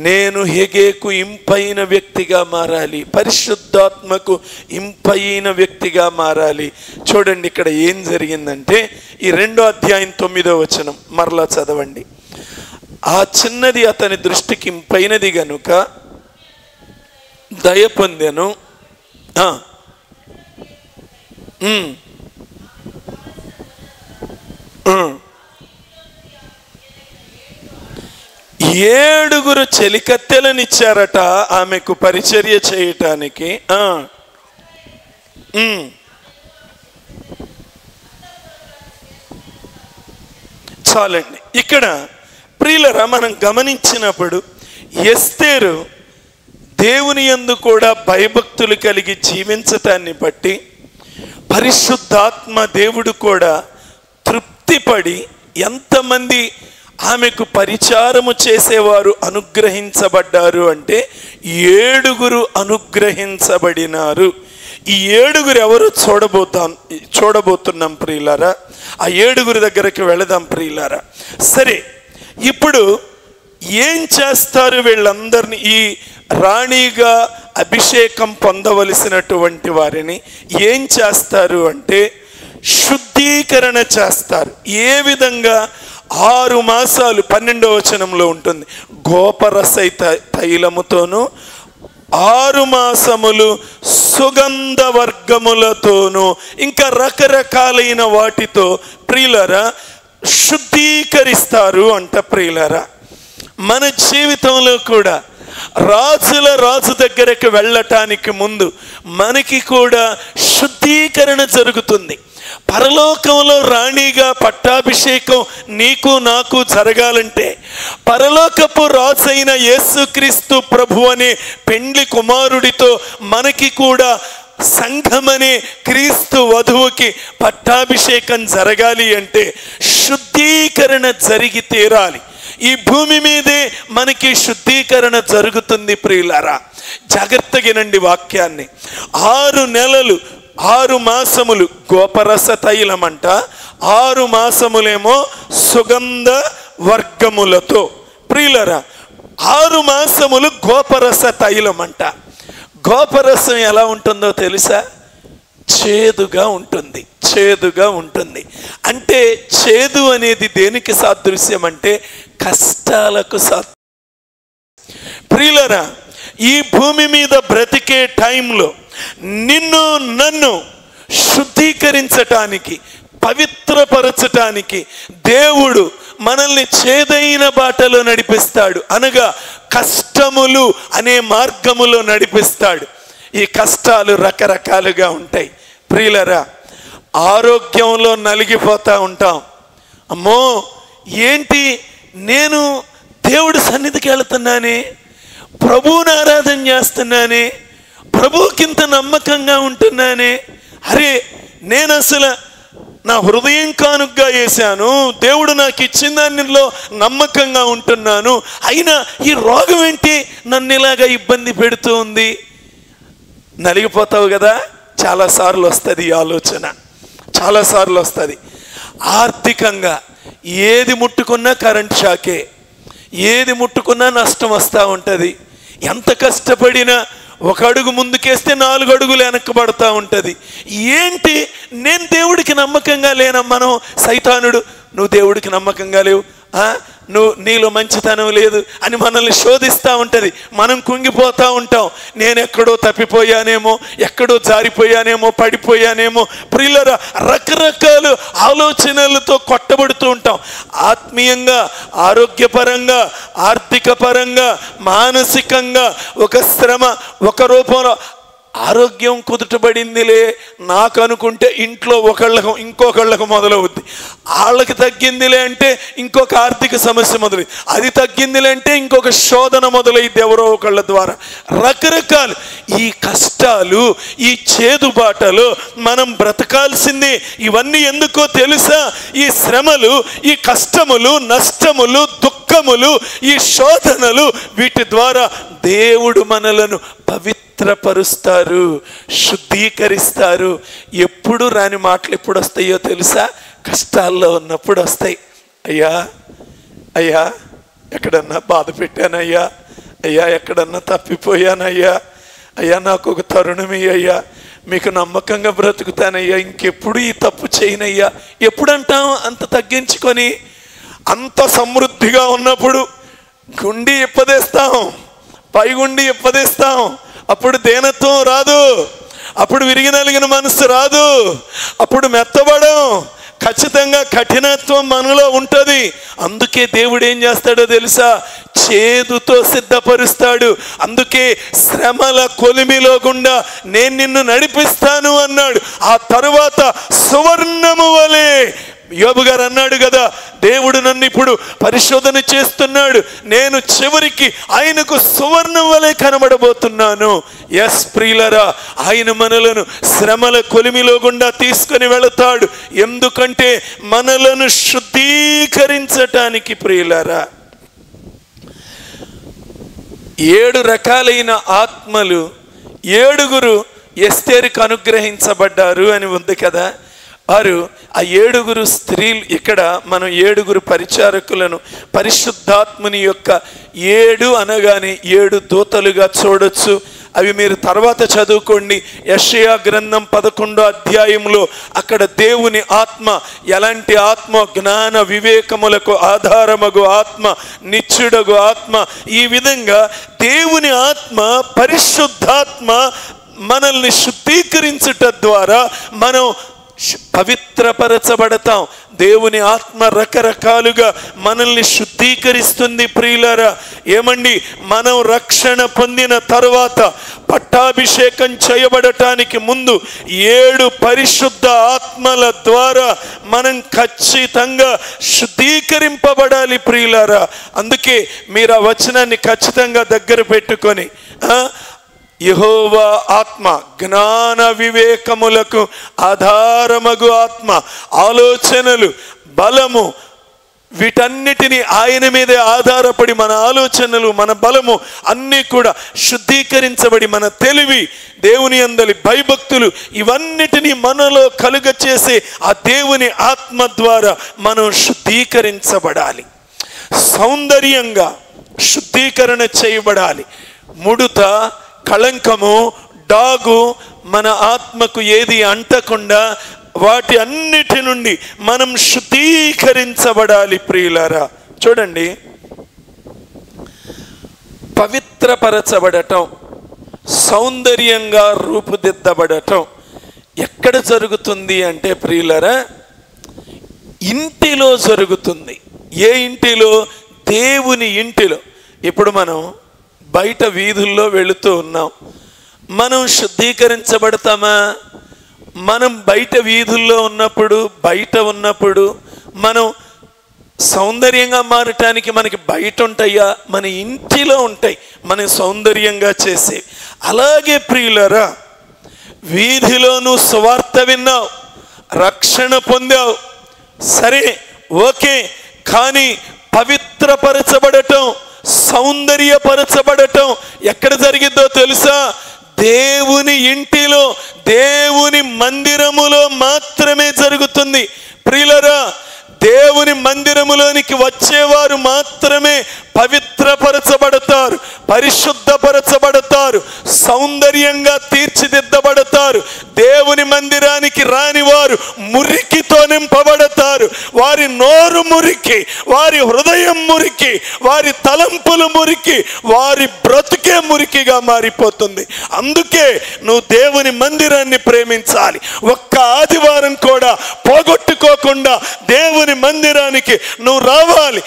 నేను హెగేకు ఇంపైన వ్యక్తిగా మారాలి. పరిశుద్ధాత్మకు ఇంపైన వ్యక్తిగా మారాలి. చూడండి ఇక్కడ ఏం జరిగిందంటే, ఈ 2వ అధ్యాయం 9వ వచనం మరలా చదవండి. ఆ చిన్నది అతని దృష్టికి ఇంపైనది గనుక దయ పొందెను. ఏడుగురు చెలికత్తెలనిచ్చారట ఆమెకు పరిచర్య చేయటానికి. చాలండి. ఇక్కడ ప్రియులరా, మనం గమనించినప్పుడు ఎస్తేరు దేవుని యందు కూడా భయభక్తులు కలిగి జీవించటాన్ని బట్టి పరిశుద్ధాత్మ దేవుడు కూడా తృప్తిపడి ఎంతమంది ఆమెకు పరిచారము చేసేవారు అనుగ్రహించబడ్డారు అంటే 7 అనుగ్రహించబడినారు. ఈ 7 ఎవరు చూడబోతున్నాం ప్రియులారా. ఆ 7 దగ్గరికి వెళదాం ప్రియులారా. సరే, ఇప్పుడు ఏం చేస్తారు వీళ్ళందరినీ? ఈ రాణిగా అభిషేకం పొందవలసినటువంటి వారిని ఏం చేస్తారు అంటే శుద్ధీకరణ చేస్తారు. ఏ విధంగా? 6 మాసాలు 12వ వచనంలో ఉంటుంది. గోపరసై తైలముతోను 6 మాసములు సుగంధ వర్గములతోనూ ఇంకా రకరకాలైన వాటితో ప్రియులరా శుద్ధీకరిస్తారు అంట. ప్రియులరా, మన జీవితంలో కూడా రాజు దగ్గరకు వెళ్ళటానికి ముందు మనకి కూడా శుద్ధీకరణ జరుగుతుంది. పరలోకంలో రాణిగా పట్టాభిషేకం నీకు నాకు జరగాలంటే పరలోకపు రాజైన యేసుక్రీస్తు ప్రభు అనే పెండ్లి కుమారుడితో మనకి కూడా సంఘమనే క్రీస్తు వధువుకి పట్టాభిషేకం జరగాలి అంటే శుద్ధీకరణ జరిగి తీరాలి. ఈ భూమి మీదే మనకి శుద్ధీకరణ జరుగుతుంది. ప్రియులారా, జాగ్రత్తగా వినండి వాక్యాన్ని. 6 నెలలు 6 మాసములు గోపరస తైలం అంట, 6 మాసములేమో సుగంధ వర్గములతో. ప్రియులారా, 6 మాసములు గోపరస తైలం అంట. గోపరసం ఎలా ఉంటుందో తెలుసా? చేదుగా ఉంటుంది. చేదుగా ఉంటుంది అంటే చేదు అనేది దేనికి సాదృశ్యం అంటే కష్టాలకు సాదృశ్యం. ప్రియులారా, ఈ భూమి మీద బ్రతికే టైంలో నిన్ను నన్ను శుద్ధీకరించటానికి పవిత్రపరచటానికి దేవుడు మనల్ని చేదైన బాటలో నడిపిస్తాడు. అనగా కష్టములు అనే మార్గములో నడిపిస్తాడు. ఈ కష్టాలు రకరకాలుగా ఉంటాయి. ప్రియులరా, ఆరోగ్యంలో నలిగిపోతూ ఉంటాం. అమ్మో ఏంటి, నేను దేవుడి సన్నిధికి వెళుతున్నానే, ప్రభువుని ఆరాధన చేస్తున్నానే, ప్రభువుకింత నమ్మకంగా ఉంటున్నానే, అరే నేను అసలు నా హృదయం కానుగ్గా వేశాను, దేవుడు నాకు ఇచ్చిన దానిలో నమ్మకంగా ఉంటున్నాను, అయినా ఈ రోగం ఏంటి నన్ను ఇలాగా ఇబ్బంది పెడుతూ ఉంది. నలిగిపోతావు కదా. చాలాసార్లు వస్తుంది ఈ ఆలోచన, చాలాసార్లు వస్తుంది. ఆర్థికంగా ఏది ముట్టుకున్నా కరెంట్ షాకే, ఏది ముట్టుకున్నా నష్టం వస్తూ ఉంటుంది. ఎంత కష్టపడినా 1 అడుగు ముందుకేస్తే 4 అడుగులు వెనక్కబడతా ఉంటుంది. ఏంటి, నేను దేవుడికి నమ్మకంగా లేనమ్మను. సైతానుడు నువ్వు దేవుడికి నమ్మకంగా లేవు, నీలో మంచితనం లేదు అని మనల్ని శోధిస్తూ ఉంటుంది. మనం కుంగిపోతూ ఉంటాం. నేను ఎక్కడో తప్పిపోయానేమో, ఎక్కడో జారిపోయానేమో, పడిపోయానేమో. ప్రియులరా, రకరకాల ఆలోచనలతో కొట్టబడుతూ ఉంటాం. ఆత్మీయంగా, ఆరోగ్యపరంగా, ఆర్థిక పరంగా, మానసికంగా ఒక శ్రమ, ఒక రూపంలో ఆరోగ్యం కుదుటబడిందిలే నాకు అనుకుంటే ఇంట్లో ఇంకొకళ్ళకు మొదలవుద్ది. వాళ్ళకి తగ్గిందిలే అంటే ఇంకొక ఆర్థిక సమస్య మొదలైంది. అది తగ్గిందిలే అంటే ఇంకొక శోధన మొదలైద్ది ఎవరో ఒకళ్ళ ద్వారా. రకరకాలు ఈ కష్టాలు, ఈ చేదుబాటలు మనం బ్రతకాల్సిందే. ఇవన్నీ ఎందుకో తెలుసా? ఈ శ్రమలు, ఈ కష్టములు, నష్టములు, దుఃఖములు, ఈ శోధనలు, వీటి ద్వారా దేవుడు మనలను పవిత్రపరుస్తారు, శుద్ధీకరిస్తారు. ఎప్పుడు రాని మాటలు ఎప్పుడు వస్తాయో తెలుసా? కష్టాల్లో ఉన్నప్పుడు వస్తాయి. అయ్యా అయ్యా ఎక్కడన్నా బాధ పెట్టానయ్యా, అయ్యా ఎక్కడన్నా తప్పిపోయానయ్యా, అయ్యా నాకు ఒక తరుణమే అయ్యా, మీకు నమ్మకంగా బ్రతుకుతానయ్యా, ఇంకెప్పుడు ఈ తప్పు చేయనయ్యా. ఎప్పుడంటాం? అంత తగ్గించుకొని. అంత సమృద్ధిగా ఉన్నప్పుడు గుండి ఇప్పదేస్తాం, పైగుండి ఇప్పదేస్తాం. అప్పుడు దేనత్వం రాదు, అప్పుడు విరిగినలిగిన మనసు రాదు, అప్పుడు మెత్తబడం. ఖచ్చితంగా కఠినత్వం మనలో ఉంటుంది. అందుకే దేవుడు ఏం చేస్తాడో తెలుసా? చేదుతో సిద్ధపరుస్తాడు. అందుకే శ్రమల కొలిమిలో గుండా నేను నిన్ను నడిపిస్తాను అన్నాడు. ఆ తరువాత సువర్ణము వలె, యోబు గారు అన్నాడు కదా, దేవుడు నన్ను ఇప్పుడు పరిశోధన చేస్తున్నాడు, నేను చివరికి ఆయనకు సువర్ణం వలె కనబడబోతున్నాను. ఎస్ ప్రియులరా, ఆయన మనలను శ్రమల కొలిమిలో గుండా తీసుకొని వెళతాడు. ఎందుకంటే మనలను శుద్ధీకరించటానికి. ప్రియులరా, 7 రకాలైన ఆత్మలు 7 ఎస్తేరుకు అనుగ్రహించబడ్డారు అని ఉంది కదా. వారు ఆ 7 స్త్రీలు, ఇక్కడ మనం 7 పరిచారకులను పరిశుద్ధాత్మని యొక్క 7 అనగానే 7 దూతలుగా చూడొచ్చు. అవి మీరు తర్వాత చదువుకోండి. యెషయా గ్రంథం 11వ అధ్యాయంలో అక్కడ దేవుని ఆత్మ ఎలాంటి ఆత్మ? జ్ఞాన వివేకములకు ఆధారమగు ఆత్మ, నిత్యుడగు ఆత్మ. ఈ విధంగా దేవుని ఆత్మ, పరిశుద్ధాత్మ మనల్ని శుద్ధీకరించుట ద్వారా మనం పవిత్రపరచబడతాం. దేవుని ఆత్మ రకరకాలుగా మనల్ని శుద్ధీకరిస్తుంది. ప్రియులారా, ఏమండి, మనం రక్షణ పొందిన తరువాత పట్టాభిషేకం చేయబడటానికి ముందు 7 పరిశుద్ధ ఆత్మల ద్వారా మనం ఖచ్చితంగా శుద్ధీకరింపబడాలి. ప్రియులారా, అందుకే మీరు ఆ వచనాన్ని ఖచ్చితంగా దగ్గర పెట్టుకొని, యెహోవా ఆత్మ జ్ఞాన వివేకములకు ఆధారమగు ఆత్మ, ఆలోచనలు, బలము, వీటన్నిటినీ ఆయన మీదే ఆధారపడి మన ఆలోచనలు, మన బలము అన్నీ కూడా శుద్ధీకరించబడి, మన తెలివి, దేవుని యందలి భయభక్తులు, ఇవన్నిటినీ మనలో కలుగ చేసే ఆ దేవుని ఆత్మ ద్వారా మనం శుద్ధీకరించబడాలి. సౌందర్యంగా శుద్ధీకరణ చేయబడాలి. ముడత, కళంకము, డాగు మన ఆత్మకు ఏది అంటకుండా వాటి అన్నిటి నుండి మనం శుద్ధీకరించబడాలి. ప్రియులారా, చూడండి, పవిత్రపరచబడటం, సౌందర్యంగా రూపుదిద్దబడటం ఎక్కడ జరుగుతుంది అంటే ప్రియులారా, ఇంటిలో జరుగుతుంది. ఏ ఇంటిలో? దేవుని ఇంటిలో. ఇప్పుడు మనం బయట వీధుల్లో వెళుతూ ఉన్నాం. మనం శుద్ధీకరించబడతామా? మనం బయట వీధుల్లో ఉన్నప్పుడు, బయట ఉన్నప్పుడు మనం సౌందర్యంగా మారటానికి మనకి బయట ఉంటాయా? మన ఇంటిలో ఉంటాయి మనం సౌందర్యంగా చేసే. అలాగే ప్రియులరా, వీధిలో నువ్వు సువార్త విన్నావు, రక్షణ పొందావు, సరే ఓకే, కానీ పవిత్రపరచబడటం, సౌందర్యపరచబడటం ఎక్కడ జరిగిద్దో తెలుసా? దేవుని ఇంటిలో, దేవుని మందిరములో మాత్రమే జరుగుతుంది. ప్రియులరా, దేవుని మందిరములోనికి వచ్చేవారు మాత్రమే పవిత్రపరచబడతారు, పరిశుద్ధపరచబడతారు, సౌందర్యంగా తీర్చిదిద్దబడతారు. దేవుని మందిరానికి రాని వారు మురికితో నింపబడతారు. వారి నోరు మురికి, వారి హృదయం మురికి, వారి తలంపులు మురికి, వారి బ్రతుకే మురికిగా మారిపోతుంది. అందుకే నువ్వు దేవుని మందిరాన్ని ప్రేమించాలి. ఒక్క ఆదివారం కూడా పోగొట్టుకోకుండా దేవుని మందిరానికి నువ్వు రావాలి.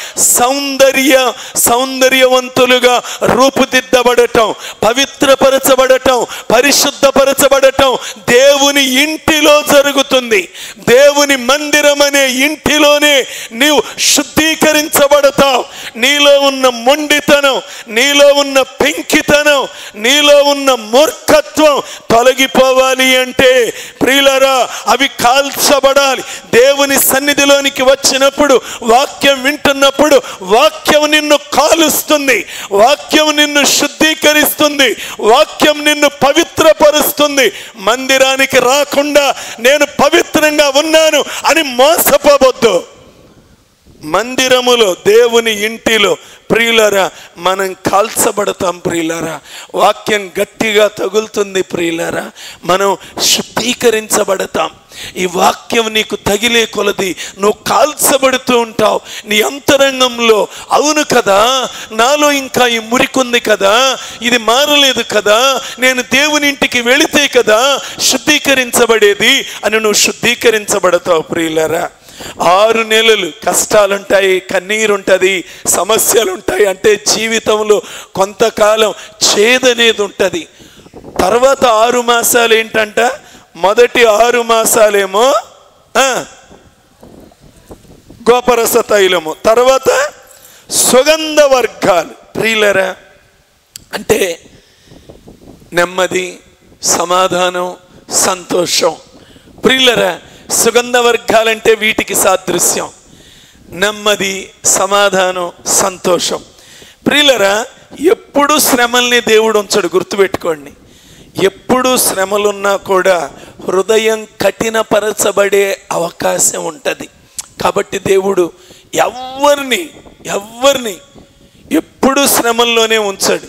సౌందర్యవంతులుగా రూపుదిద్దబడటం, పవిత్రపరచబడటం, పరిశుద్ధపరచబడటం దేవుని ఇంటిలో జరుగుతుంది. దేవుని మందిరం అనే ఇంటిలోనే నీవు శుద్ధీకరించబడతావు. నీలో ఉన్న మొండితనం, నీలో ఉన్న పెంకితనం, నీలో ఉన్న మూర్ఖత్వం తొలగిపోవాలి అంటే ప్రియులారా అవి కాల్చబడాలి. దేవుని సన్నిధిలోనికి వచ్చినప్పుడు, వాక్యం వింటున్నప్పుడు వాక్యం నిన్ను కాలుస్తుంది, వాక్యం నిన్ను శుద్ధీకరిస్తుంది, వాక్యం నిన్ను పవిత్రపరుస్తుంది. మందిరానికి రాకుండా నేను పవిత్రంగా ఉన్నాను అని మోసపోవద్దు. మందిరములో, దేవుని ఇంటిలో ప్రియులారా మనం కాల్చబడతాం. ప్రియులారా వాక్యం గట్టిగా తగులుతుంది. ప్రియులారా మనం శుద్ధీకరించబడతాం. ఈ వాక్యం నీకు తగిలే కొలది నువ్వు కాల్చబడుతూ ఉంటావు. నీ అంతరంగంలో అవును కదా, నాలో ఇంకా ఈ మురికుంది కదా, ఇది మారలేదు కదా, నేను దేవుని ఇంటికి వెళితే కదా శుద్ధీకరించబడేది అని నువ్వు శుద్ధీకరించబడతావు. ప్రియులారా 6 నెలలు కష్టాలుంటాయి, కన్నీరుంటుంది, సమస్యలుంటాయి, అంటే జీవితంలో కొంతకాలం చేదనేది ఉంటుంది. తర్వాత 6 మాసాలు ఏంటంట, మొదటి 6 మాసాలేమో గోపరస తైలము, తర్వాత సుగంధ వర్గాలు. ప్రియులరా అంటే నెమ్మది, సమాధానం, సంతోషం. ప్రియులరా సుగంధ వర్గాలంటే వీటికి సాదృశ్యం. నెమ్మది, సమాధానం, సంతోషం. ప్రియులరా ఎప్పుడు శ్రమల్ని దేవుడు ఉంచడు, గుర్తుపెట్టుకోండి. ఎప్పుడు శ్రమలున్నా కూడా హృదయం కఠినపరచబడే అవకాశం ఉంటుంది. కాబట్టి దేవుడు ఎవరిని ఎప్పుడు శ్రమల్లోనే ఉంచడు.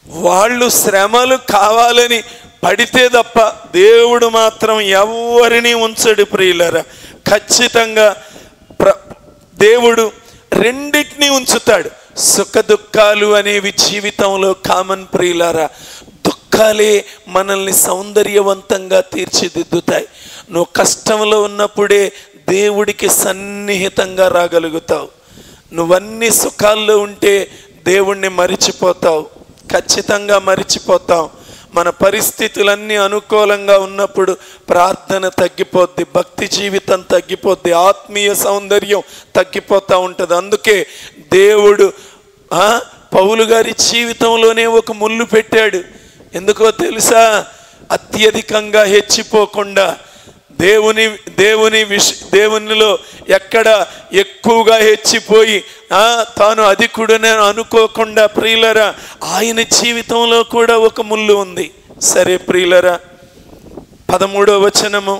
వాళ్ళు శ్రమలు కావాలని పడితే తప్ప దేవుడు మాత్రం ఎవరిని ఉంచడు. ప్రియులరా ఖచ్చితంగా దేవుడు రెండింటినీ ఉంచుతాడు. సుఖ దుఃఖాలు అనేవి జీవితంలో కామన్. ప్రియులారా దుఃఖాలే మనల్ని సౌందర్యవంతంగా తీర్చిదిద్దుతాయి. నువ్వు కష్టంలో ఉన్నప్పుడే దేవుడికి సన్నిహితంగా రాగలుగుతావు. నువ్వన్నీ సుఖాల్లో ఉంటే దేవుణ్ణి మరిచిపోతావు, ఖచ్చితంగా మరిచిపోతావు. మన పరిస్థితులన్నీ అనుకూలంగా ఉన్నప్పుడు ప్రార్థన తగ్గిపోద్ది, భక్తి జీవితం తగ్గిపోద్ది, ఆత్మీయ సౌందర్యం తగ్గిపోతూ ఉంటుంది. అందుకే దేవుడు పౌలు గారి జీవితంలోనే ఒక ముళ్ళు పెట్టాడు. ఎందుకో తెలుసా? అత్యధికంగా హెచ్చిపోకుండా, దేవునిలో ఎక్కడ ఎక్కువగా హెచ్చిపోయి తాను అధికుడనే అనుకోకుండా ప్రియులరా ఆయన జీవితంలో కూడా ఒక ముళ్ళు ఉంది. సరే ప్రియులరా 13వ వచనము,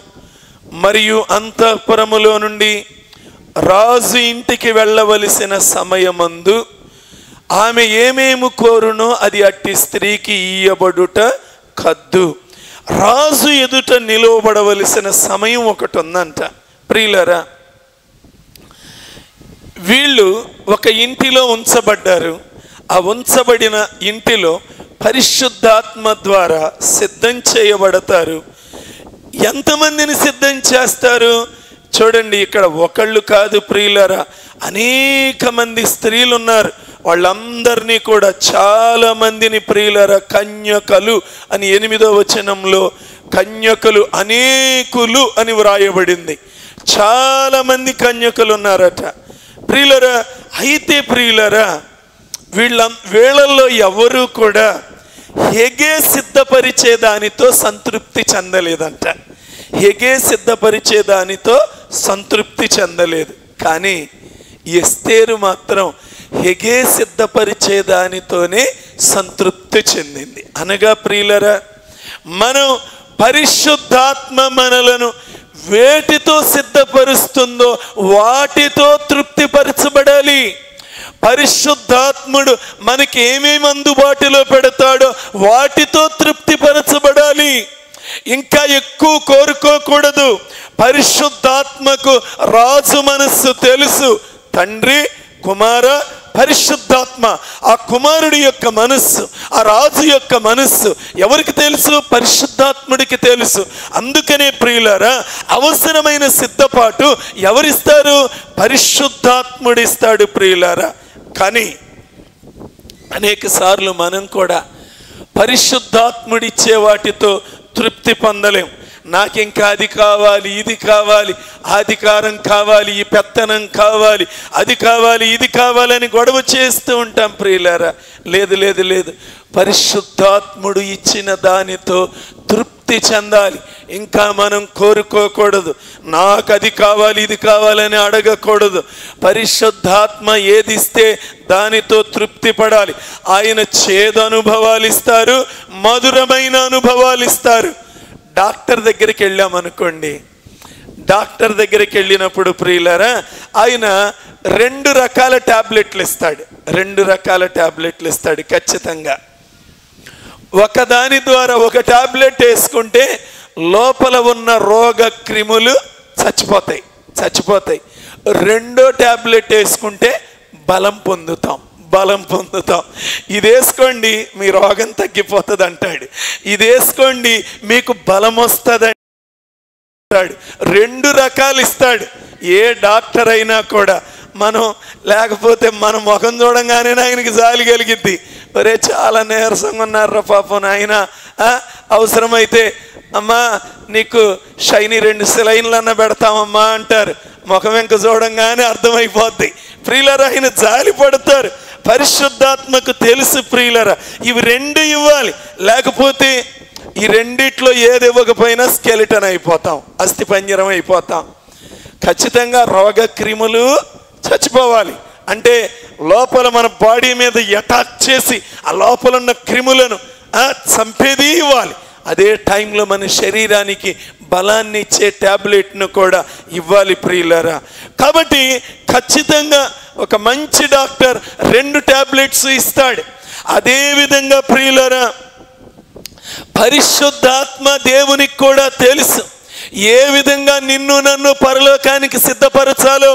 మరియు అంతఃపురములో నుండి రాజు ఇంటికి వెళ్ళవలసిన సమయమందు ఆమె ఏమేమి కోరునో అది అట్టి స్త్రీకి ఇయ్యబడుట కద్దు. రాజు ఎదుట నిలవబడవలసిన సమయం ఒకటి ఉందంట. ప్రియులరా వీళ్ళు ఒక ఇంటిలో ఉంచబడ్డారు. ఆ ఉంచబడిన ఇంటిలో పరిశుద్ధాత్మ ద్వారా సిద్ధం చేయబడతారు. ఎంతమందిని సిద్ధం చేస్తారు చూడండి. ఇక్కడ ఒకళ్ళు కాదు ప్రియులరా, అనేక మంది స్త్రీలు ఉన్నారు. వాళ్ళందరినీ కూడా చాలా మందిని ప్రియులరా కన్యకలు అని 8వ వచనంలో కన్యకలు అనేకులు అని వ్రాయబడింది. చాలా మంది కన్యకలు ఉన్నారట ప్రియులరా. అయితే ప్రియులరా వీళ్ళల్లో ఎవరు కూడా హెగే సిద్ధపరిచే దానితో సంతృప్తి చెందలేదంట. హెగే సిద్ధపరిచే దానితో సంతృప్తి చెందలేదు. కానీ ఎస్తేరు మాత్రం హెగే సిద్ధపరిచే దానితోనే సంతృప్తి చెందింది. అనగా ప్రియులరా మనం పరిశుద్ధాత్మ మనలను వేటితో సిద్ధపరుస్తుందో వాటితో తృప్తిపరచబడాలి. పరిశుద్ధాత్ముడు మనకి ఏమేమి అందుబాటులో పెడతాడో వాటితో తృప్తిపరచబడాలి. ఇంకా ఎక్కువ కోరుకోకూడదు. పరిశుద్ధాత్మకు రాజు మనస్సు తెలుసు. తండ్రి, కుమార, పరిశుద్ధాత్మ. ఆ కుమారుడి యొక్క మనస్సు, ఆ రాజు యొక్క మనస్సు ఎవరికి తెలుసు? పరిశుద్ధాత్ముడికి తెలుసు. అందుకనే ప్రియులారా అవసరమైన సిద్ధపాటు ఎవరిస్తారు? పరిశుద్ధాత్ముడిస్తాడు ప్రియులారా. కానీ అనేక సార్లు మనం కూడా పరిశుద్ధాత్ముడిచ్చే వాటితో తృప్తి పొందలేం. నాకు ఇంకా అది కావాలి, ఇది కావాలి, అధికారం కావాలి, ఈ పెత్తనం కావాలి, అది కావాలి, ఇది కావాలని గొడవ చేస్తూ ఉంటాం ప్రియులారా. లేదు లేదు లేదు, పరిశుద్ధాత్ముడు ఇచ్చిన దానితో తృప్తి చెందాలి. ఇంకా మనం కోరుకోకూడదు, నాకు అది కావాలి, ఇది కావాలని అడగకూడదు. పరిశుద్ధాత్మ ఏదిస్తే దానితో తృప్తి పడాలి. ఆయన చేదు అనుభవాలు ఇస్తారు, మధురమైన అనుభవాలు ఇస్తారు. డాక్టర్ దగ్గరికి వెళ్ళామనుకోండి, డాక్టర్ దగ్గరికి వెళ్ళినప్పుడు ప్రియులారా, ఆయన 2 రకాల ట్యాబ్లెట్లు ఇస్తాడు. 2 రకాల ట్యాబ్లెట్లు ఇస్తాడు ఖచ్చితంగా. ఒకదాని ద్వారా ఒక ట్యాబ్లెట్ వేసుకుంటే లోపల ఉన్న రోగ క్రిములు చచ్చిపోతాయి. రెండో ట్యాబ్లెట్ వేసుకుంటే బలం పొందుతాం. ఇది వేసుకోండి మీ రోగం తగ్గిపోతుంది అంటాడు, ఇది వేసుకోండి మీకు బలం వస్తుంది అంటాడు. 2 రకాలు ఇస్తాడు ఏ డాక్టర్ అయినా కూడా. మనం లేకపోతే మన ముఖం చూడంగానే ఆయనకి జాలి కలిగిద్ది. ఒరే చాలా నీరసంగా ఉన్నారా పాపం ఆయన, అవసరమైతే అమ్మా నీకు షైనీ 2 సెలైన్లన్నా పెడతామమ్మా అంటారు. ముఖం వెంక చూడంగానే అర్థమైపోద్ది. ప్రియులరా, ఆయన జాలి పడతారు. పరిశుద్ధాత్మకు తెలుసు ప్రియులరా, ఇవి 2 ఇవ్వాలి, లేకపోతే ఈ రెండిట్లో ఏది ఇవ్వకపోయినా స్కెలిటన్ అయిపోతాం, అస్థి పంజరం అయిపోతాం. ఖచ్చితంగా రోగ క్రిములు చచ్చిపోవాలి. అంటే లోపల మన బాడీ మీద అటాక్ చేసి ఆ లోపల ఉన్న క్రిములను చంపేది ఇవ్వాలి. అదే టైంలో మన శరీరానికి బలాన్ని ఇచ్చే ట్యాబ్లెట్ను కూడా ఇవ్వాలి ప్రియులారా. కాబట్టి ఖచ్చితంగా ఒక మంచి డాక్టర్ 2 ట్యాబ్లెట్స్ ఇస్తాడు. అదేవిధంగా ప్రియులారా, పరిశుద్ధాత్మ దేవునికి కూడా తెలుసు ఏ విధంగా నిన్ను నన్ను పరలోకానికి సిద్ధపరచాలో.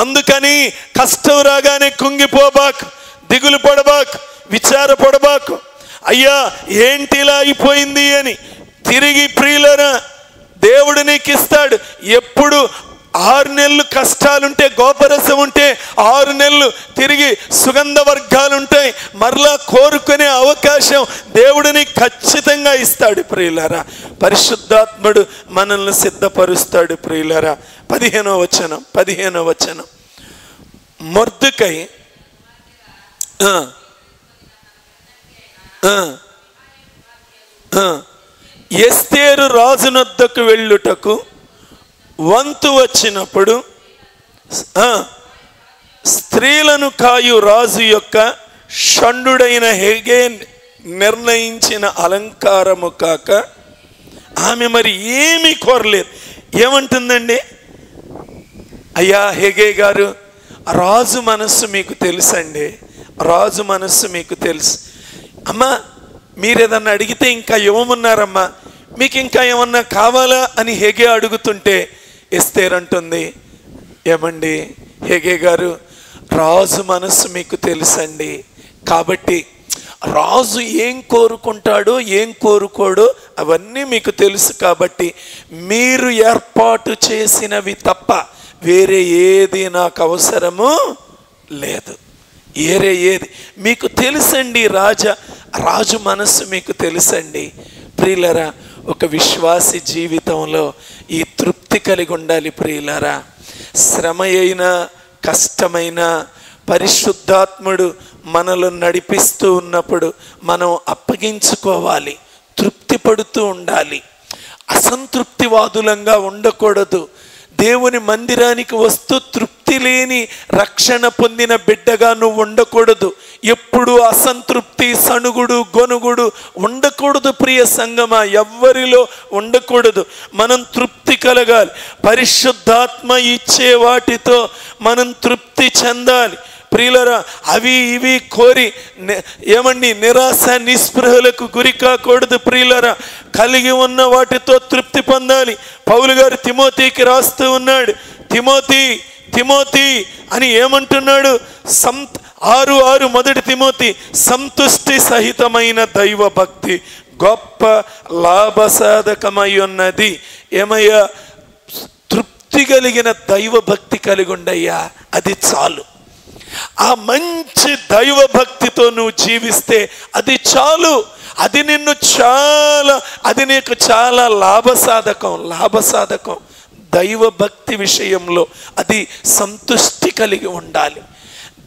అందుకని కష్టం రాగానే కుంగిపోబాకు, దిగులు పడబాకు, విచారపడబాకు. అయ్యా ఏంటి ఇలా అయిపోయింది అని తిరిగి ప్రియులరా దేవుడు నీకు ఇస్తాడు. ఎప్పుడు 6 నెలలు కష్టాలుంటే, గోపరసం ఉంటే 6 నెలలు తిరిగి సుగంధ వర్గాలు ఉంటాయి. మరలా కోరుకునే అవకాశం దేవుడిని ఖచ్చితంగా ఇస్తాడు ప్రియులారా. పరిశుద్ధాత్ముడు మనల్ని సిద్ధపరుస్తాడు ప్రియులారా. 15వ వచనం మొర్దెకై ఎస్తేరు రాజునొద్దకు వెళ్ళుటకు వంతు వచ్చినప్పుడు స్త్రీలను కాయు రాజు యొక్క షండుడైన హేగే నిర్ణయించిన అలంకారము కాక ఆమె మరి ఏమీ కోరలేదు. ఏమంటుందండి? అయ్యా హేగే గారు, రాజు మనస్సు మీకు తెలుసండి, రాజు మనస్సు మీకు తెలుసు. అమ్మా మీరేదన్నా అడిగితే ఇంకా ఇవ్వమన్నారమ్మా, మీకు ఇంకా ఏమన్నా కావాలా అని హేగే అడుగుతుంటే ఎస్తేర్ అంటుంది, ఏమండి హేగే గారు, రాజు మనస్సు మీకు తెలుసండి, కాబట్టి రాజు ఏం కోరుకుంటాడో ఏం కోరుకోడో అవన్నీ మీకు తెలుసు, కాబట్టి మీరు ఏర్పాటు చేసినవి తప్ప వేరే ఏది నాకు అవసరము లేదు. ఏరే ఏది మీకు తెలుసండి, రాజు మనస్సు మీకు తెలుసండి. ప్రియులరా, ఒక విశ్వాసి జీవితంలో ఈ తృప్తి కలిగి ఉండాలి ప్రియులరా. శ్రమ అయినా కష్టమైన పరిశుద్ధాత్ముడు మనలో నడిపిస్తూ ఉన్నప్పుడు మనం అప్పగించుకోవాలి, తృప్తి పడుతూ ఉండాలి. అసంతృప్తివాదులంగా ఉండకూడదు. దేవుని మందిరానికి వస్తూ తృప్తి లేని రక్షణ పొందిన బిడ్డగా నువ్వు ఉండకూడదు. ఎప్పుడు అసంతృప్తి, సణుగుడు, గొనుగుడు ఉండకూడదు ప్రియ సంగమా, ఎవ్వరిలో ఉండకూడదు. మనం తృప్తి కలగాలి. పరిశుద్ధాత్మ ఇచ్చే వాటితో మనం తృప్తి చెందాలి ప్రియులరా. అవి ఇవి కోరి ఏమండి నిరాశ నిస్పృహలకు గురి కాకూడదు ప్రియులరా. కలిగి ఉన్న వాటితో తృప్తి పొందాలి. పౌలు గారు తిమోతికి రాస్తూ ఉన్నాడు, తిమోతి అని ఏమంటున్నాడు? 6:6 మొదటి తిమోతి, సంతుష్టి సహితమైన దైవ భక్తి గొప్ప లాభసాధకమై ఉన్నది. ఏమయ్యా, తృప్తి కలిగిన దైవ భక్తి కలిగి ఉండయ్యా, అది చాలు. ఆ మంచి దైవ భక్తితో నువ్వు జీవిస్తే అది చాలు. అది నీకు చాలా లాభసాధకం. దైవ భక్తి విషయంలో అది సంతృష్టి కలిగి ఉండాలి.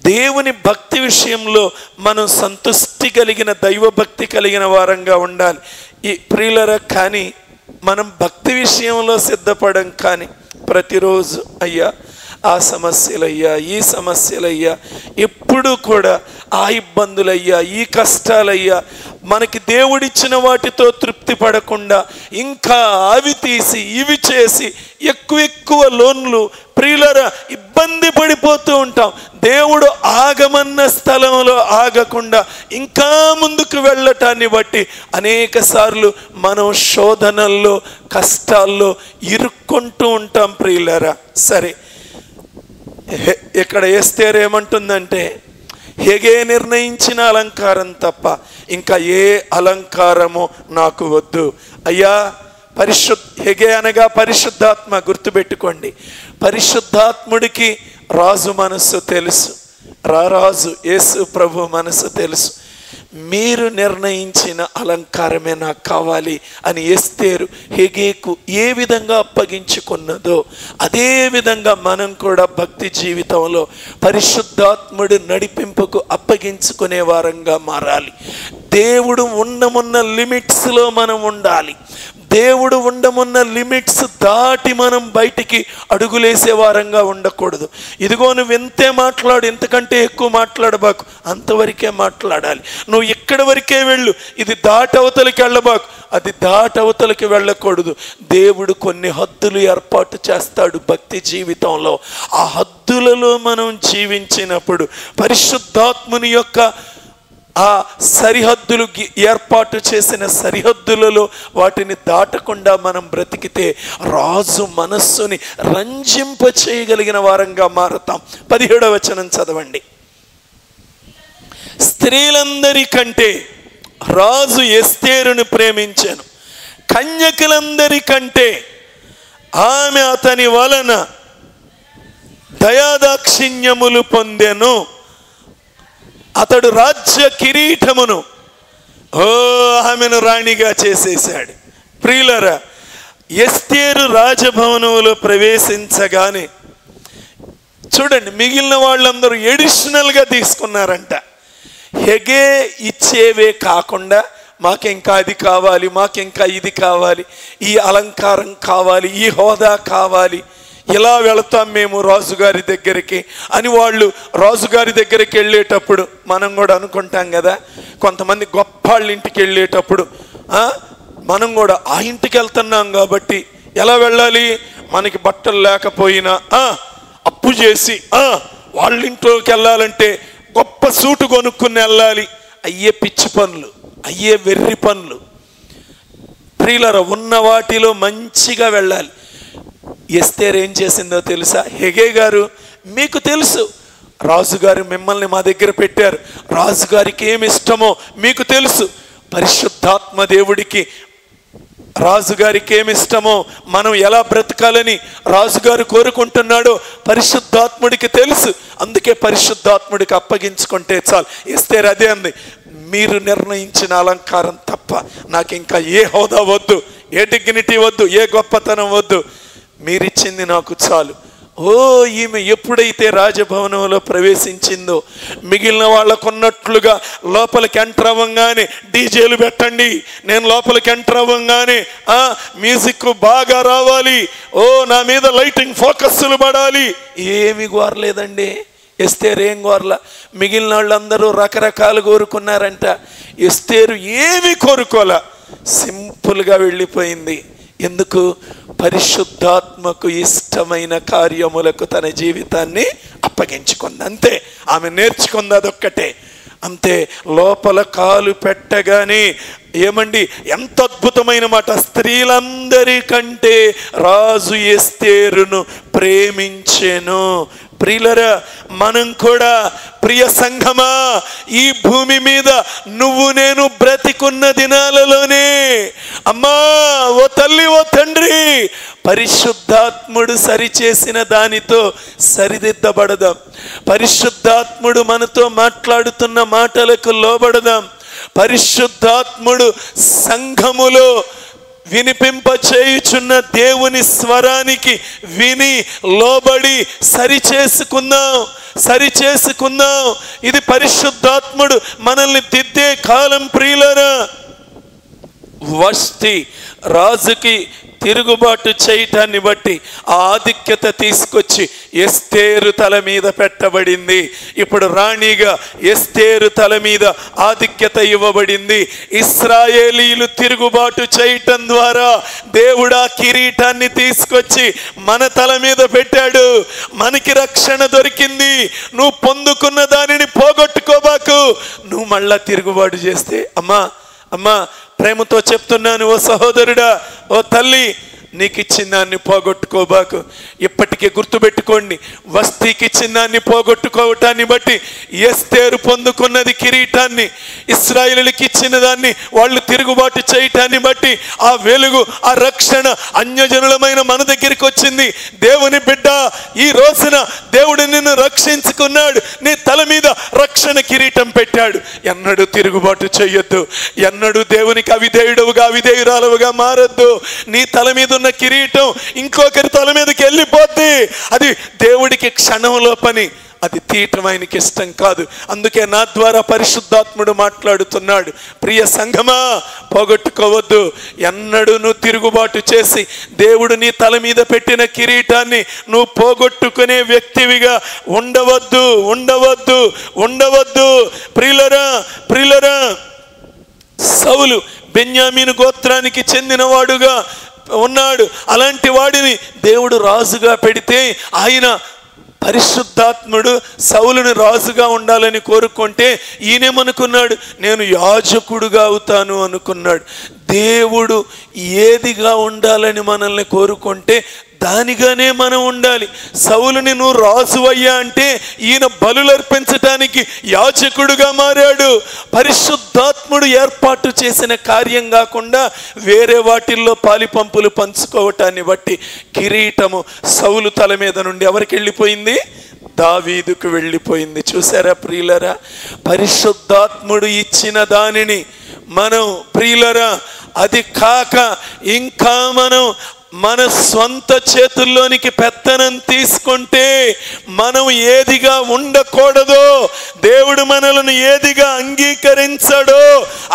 దేవుని భక్తి విషయంలో మనం సంతృష్టి కలిగిన దైవభక్తి కలిగిన వారంగా ఉండాలి. ఈ ప్రియులరా, కానీ మనం భక్తి విషయంలో సిద్ధపడం. కానీ ప్రతిరోజు అయ్యా ఆ సమస్యలయ్యా, ఈ సమస్యలయ్యా, ఎప్పుడు కూడా ఆ ఇబ్బందులయ్యా, ఈ కష్టాలయ్యా, మనకి దేవుడిచ్చిన వాటితో తృప్తి పడకుండా ఇంకా అవి తీసి ఇవి చేసి ఎక్కువ లోన్లు, ప్రియులరా, ఇబ్బంది పడిపోతూ ఉంటాం. దేవుడు ఆగమన్న స్థలంలో ఆగకుండా ఇంకా ముందుకు వెళ్ళటాన్ని బట్టి అనేక సార్లు మనం శోధనల్లో, కష్టాల్లో ఇరుక్కుంటూ ఉంటాం. ప్రియులరా, సరే, ఇక్కడ ఎస్తేరు ఏమంటుందంటే, హేగే నిర్ణయించిన అలంకారం తప్ప ఇంకా ఏ అలంకారము నాకు వద్దు. అయ్యా, హేగే అనగా పరిశుద్ధాత్మ. గుర్తుపెట్టుకోండి, పరిశుద్ధాత్ముడికి రాజు మనస్సు తెలుసు, రారాజు యేసు ప్రభు మనస్సు తెలుసు. మీరు నిర్ణయించిన అలంకారమే నాకు కావాలి అని ఎస్తేరు హేగేకు ఏ విధంగా అప్పగించుకున్నదో అదే విధంగా మనం కూడా భక్తి జీవితంలో పరిశుద్ధాత్ముడి నడిపింపుకు అప్పగించుకునే వారంగా మారాలి. దేవుడు ఉండమున్న లిమిట్స్లో మనం ఉండాలి. దేవుడు ఉండమున్న లిమిట్స్ దాటి మనం బయటికి అడుగులేసే వారంగా ఉండకూడదు. ఇదిగో నువ్వు ఎంతే మాట్లాడు, ఎంతకంటే ఎక్కువ మాట్లాడబాకు, అంతవరకే మాట్లాడాలి. నువ్వు ఇక్కడి వరకే వెళ్ళు, ఇది దాటవతలకి వెళ్ళబాకు, అది దాటవతలకి వెళ్ళకూడదు. దేవుడు కొన్ని హద్దులు ఏర్పాటు చేస్తాడు భక్తి జీవితంలో. ఆ హద్దులలో మనం జీవించినప్పుడు పరిశుద్ధాత్ముని యొక్క ఆ సరిహద్దులు ఏర్పాటు చేసిన సరిహద్దులలో వాటిని దాటకుండా మనం బ్రతికితే రాజు మనస్సుని రంజింప చేయగలిగిన వారంగా మారుతాం. 17వ వచనం చదవండి. స్త్రీలందరికంటే రాజు ఎస్తేరును ప్రేమించాను, కన్యకలందరికంటే ఆమె అతని వలన దయాదాక్షిణ్యములు పొందెను. అతడు రాజ్య కిరీటమును ఆమెను రాణిగా చేసేశాడు. ప్రియులరా, ఎస్తేరు రాజభవనంలో ప్రవేశించగానే చూడండి, మిగిలిన వాళ్ళందరూ ఎడిషనల్గా తీసుకున్నారంట. హెగే ఇచ్చేవే కాకుండా మాకింకా అది కావాలి, మాకింకా ఇది కావాలి, ఈ అలంకారం కావాలి, ఈ హోదా కావాలి, ఇలా వెళతాం మేము రాజుగారి దగ్గరికి అని వాళ్ళు రాజుగారి దగ్గరికి వెళ్ళేటప్పుడు మనం కూడా అనుకుంటాం కదా, కొంతమంది గొప్ప వాళ్ళ ఇంటికి వెళ్ళేటప్పుడు మనం కూడా ఆ ఇంటికి వెళ్తున్నాం కాబట్టి ఎలా వెళ్ళాలి, మనకి బట్టలు లేకపోయినా అప్పు చేసి వాళ్ళ ఇంట్లోకి వెళ్ళాలంటే గొప్ప సూటు కొనుక్కుని వెళ్ళాలి. అయ్యే పిచ్చి పనులు, అయ్యే వెర్రి పనులు. ప్రియులరా, ఉన్న వాటిలో మంచిగా వెళ్ళాలి. ఎస్తేరు ఏం చేసిందో తెలుసా? హెగే గారు, మీకు తెలుసు, రాజుగారు మిమ్మల్ని మా దగ్గర పెట్టారు, రాజుగారికి ఏమి ఇష్టమో మీకు తెలుసు, పరిశుద్ధాత్మ దేవుడికి రాజుగారికి ఏమి ఇష్టమో, మనం ఎలా బ్రతకాలని రాజుగారు కోరుకుంటున్నాడో పరిశుద్ధాత్ముడికి తెలుసు. అందుకే పరిశుద్ధాత్ముడికి అప్పగించుకుంటే చాలు. ఎస్తేరు అదే అంది, మీరు నిర్ణయించిన అలంకారం తప్ప నాకు ఇంకా ఏ హోదా వద్దు, ఏ డిగ్నిటీ వద్దు, ఏ గొప్పతనం వద్దు, మీరిచ్చింది నాకు చాలు. ఈమె ఎప్పుడైతే రాజభవనంలో ప్రవేశించిందో మిగిలిన వాళ్ళకున్నట్లుగా లోపలికి ఎంటర్ అవ్వగానే డీజేలు పెట్టండి, నేను లోపలికి ఎంటర్ అవ్వగానే మ్యూజిక్ బాగా రావాలి, నా మీద లైటింగ్ ఫోకస్లు పడాలి, ఏమి కోరలేదండి ఎస్తేరు. ఏం కోరలా. మిగిలిన వాళ్ళందరూ రకరకాలు కోరుకున్నారంట, ఎస్తేరు ఏమి కోరుకోలా, సింపుల్గా వెళ్ళిపోయింది. ఎందుకు? పరిశుద్ధాత్మకు ఇష్టమైన కార్యములకు తన జీవితాన్ని అప్పగించుకుంది. అంతే, ఆమె నేర్చుకుంది అదొక్కటే. అంతే. లోపల కాలు పెట్టగానే ఏమండి, ఎంత అద్భుతమైన మాట, స్త్రీలందరికంటే రాజు ఎస్తేరును ప్రేమించెను. ప్రియులరా, మనం కూడా ప్రియ సంఘమా, ఈ భూమి మీద నువ్వు నేను బ్రతికున్న దినాలలోనే అమ్మా, ఓ తల్లి, ఓ తండ్రి, పరిశుద్ధాత్ముడు సరిచేసిన దానితో సరిదిద్దబడదాం. పరిశుద్ధాత్ముడు మనతో మాట్లాడుతున్న మాటలకు లోబడదాం. పరిశుద్ధాత్ముడు సంఘములో వినిపింపచేయుచున్న దేవుని స్వరానికి విని లోబడి సరిచేసుకుందాం. ఇది పరిశుద్ధాత్ముడు మనల్ని దిద్దే కాలం ప్రియులారా. వష్టి రాజుకి తిరుగుబాటు చేయటాన్ని బట్టి ఆ ఆధిక్యత తీసుకొచ్చి ఎస్తేరు తల మీద పెట్టబడింది. ఇప్పుడు రాణిగా ఎస్తేరు తల మీద ఆధిక్యత ఇవ్వబడింది. ఇశ్రాయేలీలు తిరుగుబాటు చేయటం ద్వారా దేవుడు ఆ కిరీటాన్ని తీసుకొచ్చి మన తల మీద పెట్టాడు. మనకి రక్షణ దొరికింది. నువ్వు పొందుకున్న దానిని పోగొట్టుకోబాకు. నువ్వు మళ్ళా తిరుగుబాటు చేస్తే అమ్మా ప్రేమతో చెప్తున్నాను, ఓ సహోదరుడా, ఓ తల్లి, నీకు ఇచ్చిన దాన్ని పోగొట్టుకోబాకు. ఇప్పటికే గుర్తుపెట్టుకోండి, వస్తీకి ఇచ్చిన దాన్ని పోగొట్టుకోవటాన్ని బట్టి ఎస్తేరు పొందుకున్నది కిరీటాన్ని, ఇశ్రాయేలుకి ఇచ్చిన దాన్ని వాళ్ళు తిరుగుబాటు చేయటాన్ని బట్టి ఆ వెలుగు, ఆ రక్షణ అన్యజనులమైన మన దగ్గరికి వచ్చింది. దేవుని బిడ్డ, ఈ రోజున దేవుడు నిన్ను రక్షించుకున్నాడు. నీ తల మీద రక్షణ కిరీటం పెట్టాడు. ఎన్నడూ తిరుగుబాటు చేయొద్దు. ఎన్నడూ దేవునికి అవిధేయురాలుగా మారద్దు. నీ తల మీద ఉన్న కిరీటం ఇంకొకరి తల మీదకి వెళ్ళిపోద్ది. అది దేవుడికి క్షణంలో పని. అది తీయటం ఆయనకి ఇష్టం కాదు. అందుకే నా ద్వారా పరిశుద్ధాత్ముడు మాట్లాడుతున్నాడు. ప్రియ సంఘమా, పోగొట్టుకోవద్దు. ఎన్నడూ నువ్వు తిరుగుబాటు చేసి దేవుడు నీ తల మీద పెట్టిన కిరీటాన్ని నువ్వు పోగొట్టుకునే వ్యక్తివిగా ఉండవద్దు. ప్రియులరా, సౌలు బెన్యామీను గోత్రానికి చెందినవాడుగా ఉన్నాడు. అలాంటి వాడిని దేవుడు రాజుగా పెడితే ఆయన పరిశుద్ధాత్ముడు సౌలుని రాజుగా ఉండాలని కోరుకుంటే ఈయనేమనుకున్నాడు, నేను యాజకుడుగా అవుతాను అనుకున్నాడు. దేవుడు ఏదిగా ఉండాలని మనల్ని కోరుకుంటే దానిగానే మనం ఉండాలి. సౌలుని నువ్వు రాజు అయ్యా అంటే ఈయన బలులు అర్పించటానికి యాజకుడుగా మారాడు. పరిశుద్ధాత్ముడు ఏర్పాటు చేసిన కార్యం కాకుండా వేరే వాటిల్లో పాలిపంపులు పంచుకోవటాన్ని బట్టి కిరీటము సౌలు తల మీద నుండి ఎవరికి వెళ్ళిపోయింది? దావీదుకు వెళ్ళిపోయింది. చూసారా ప్రియులరా, పరిశుద్ధాత్ముడు ఇచ్చిన దానిని మనం ప్రియులరా, అది కాక ఇంకా మనం మన స్వంత చేతుల్లోనికి పెత్తనం తీసుకుంటే మనం ఏదిగా ఉండకూడదో, దేవుడు మనల్ని ఏదిగా అంగీకరించడో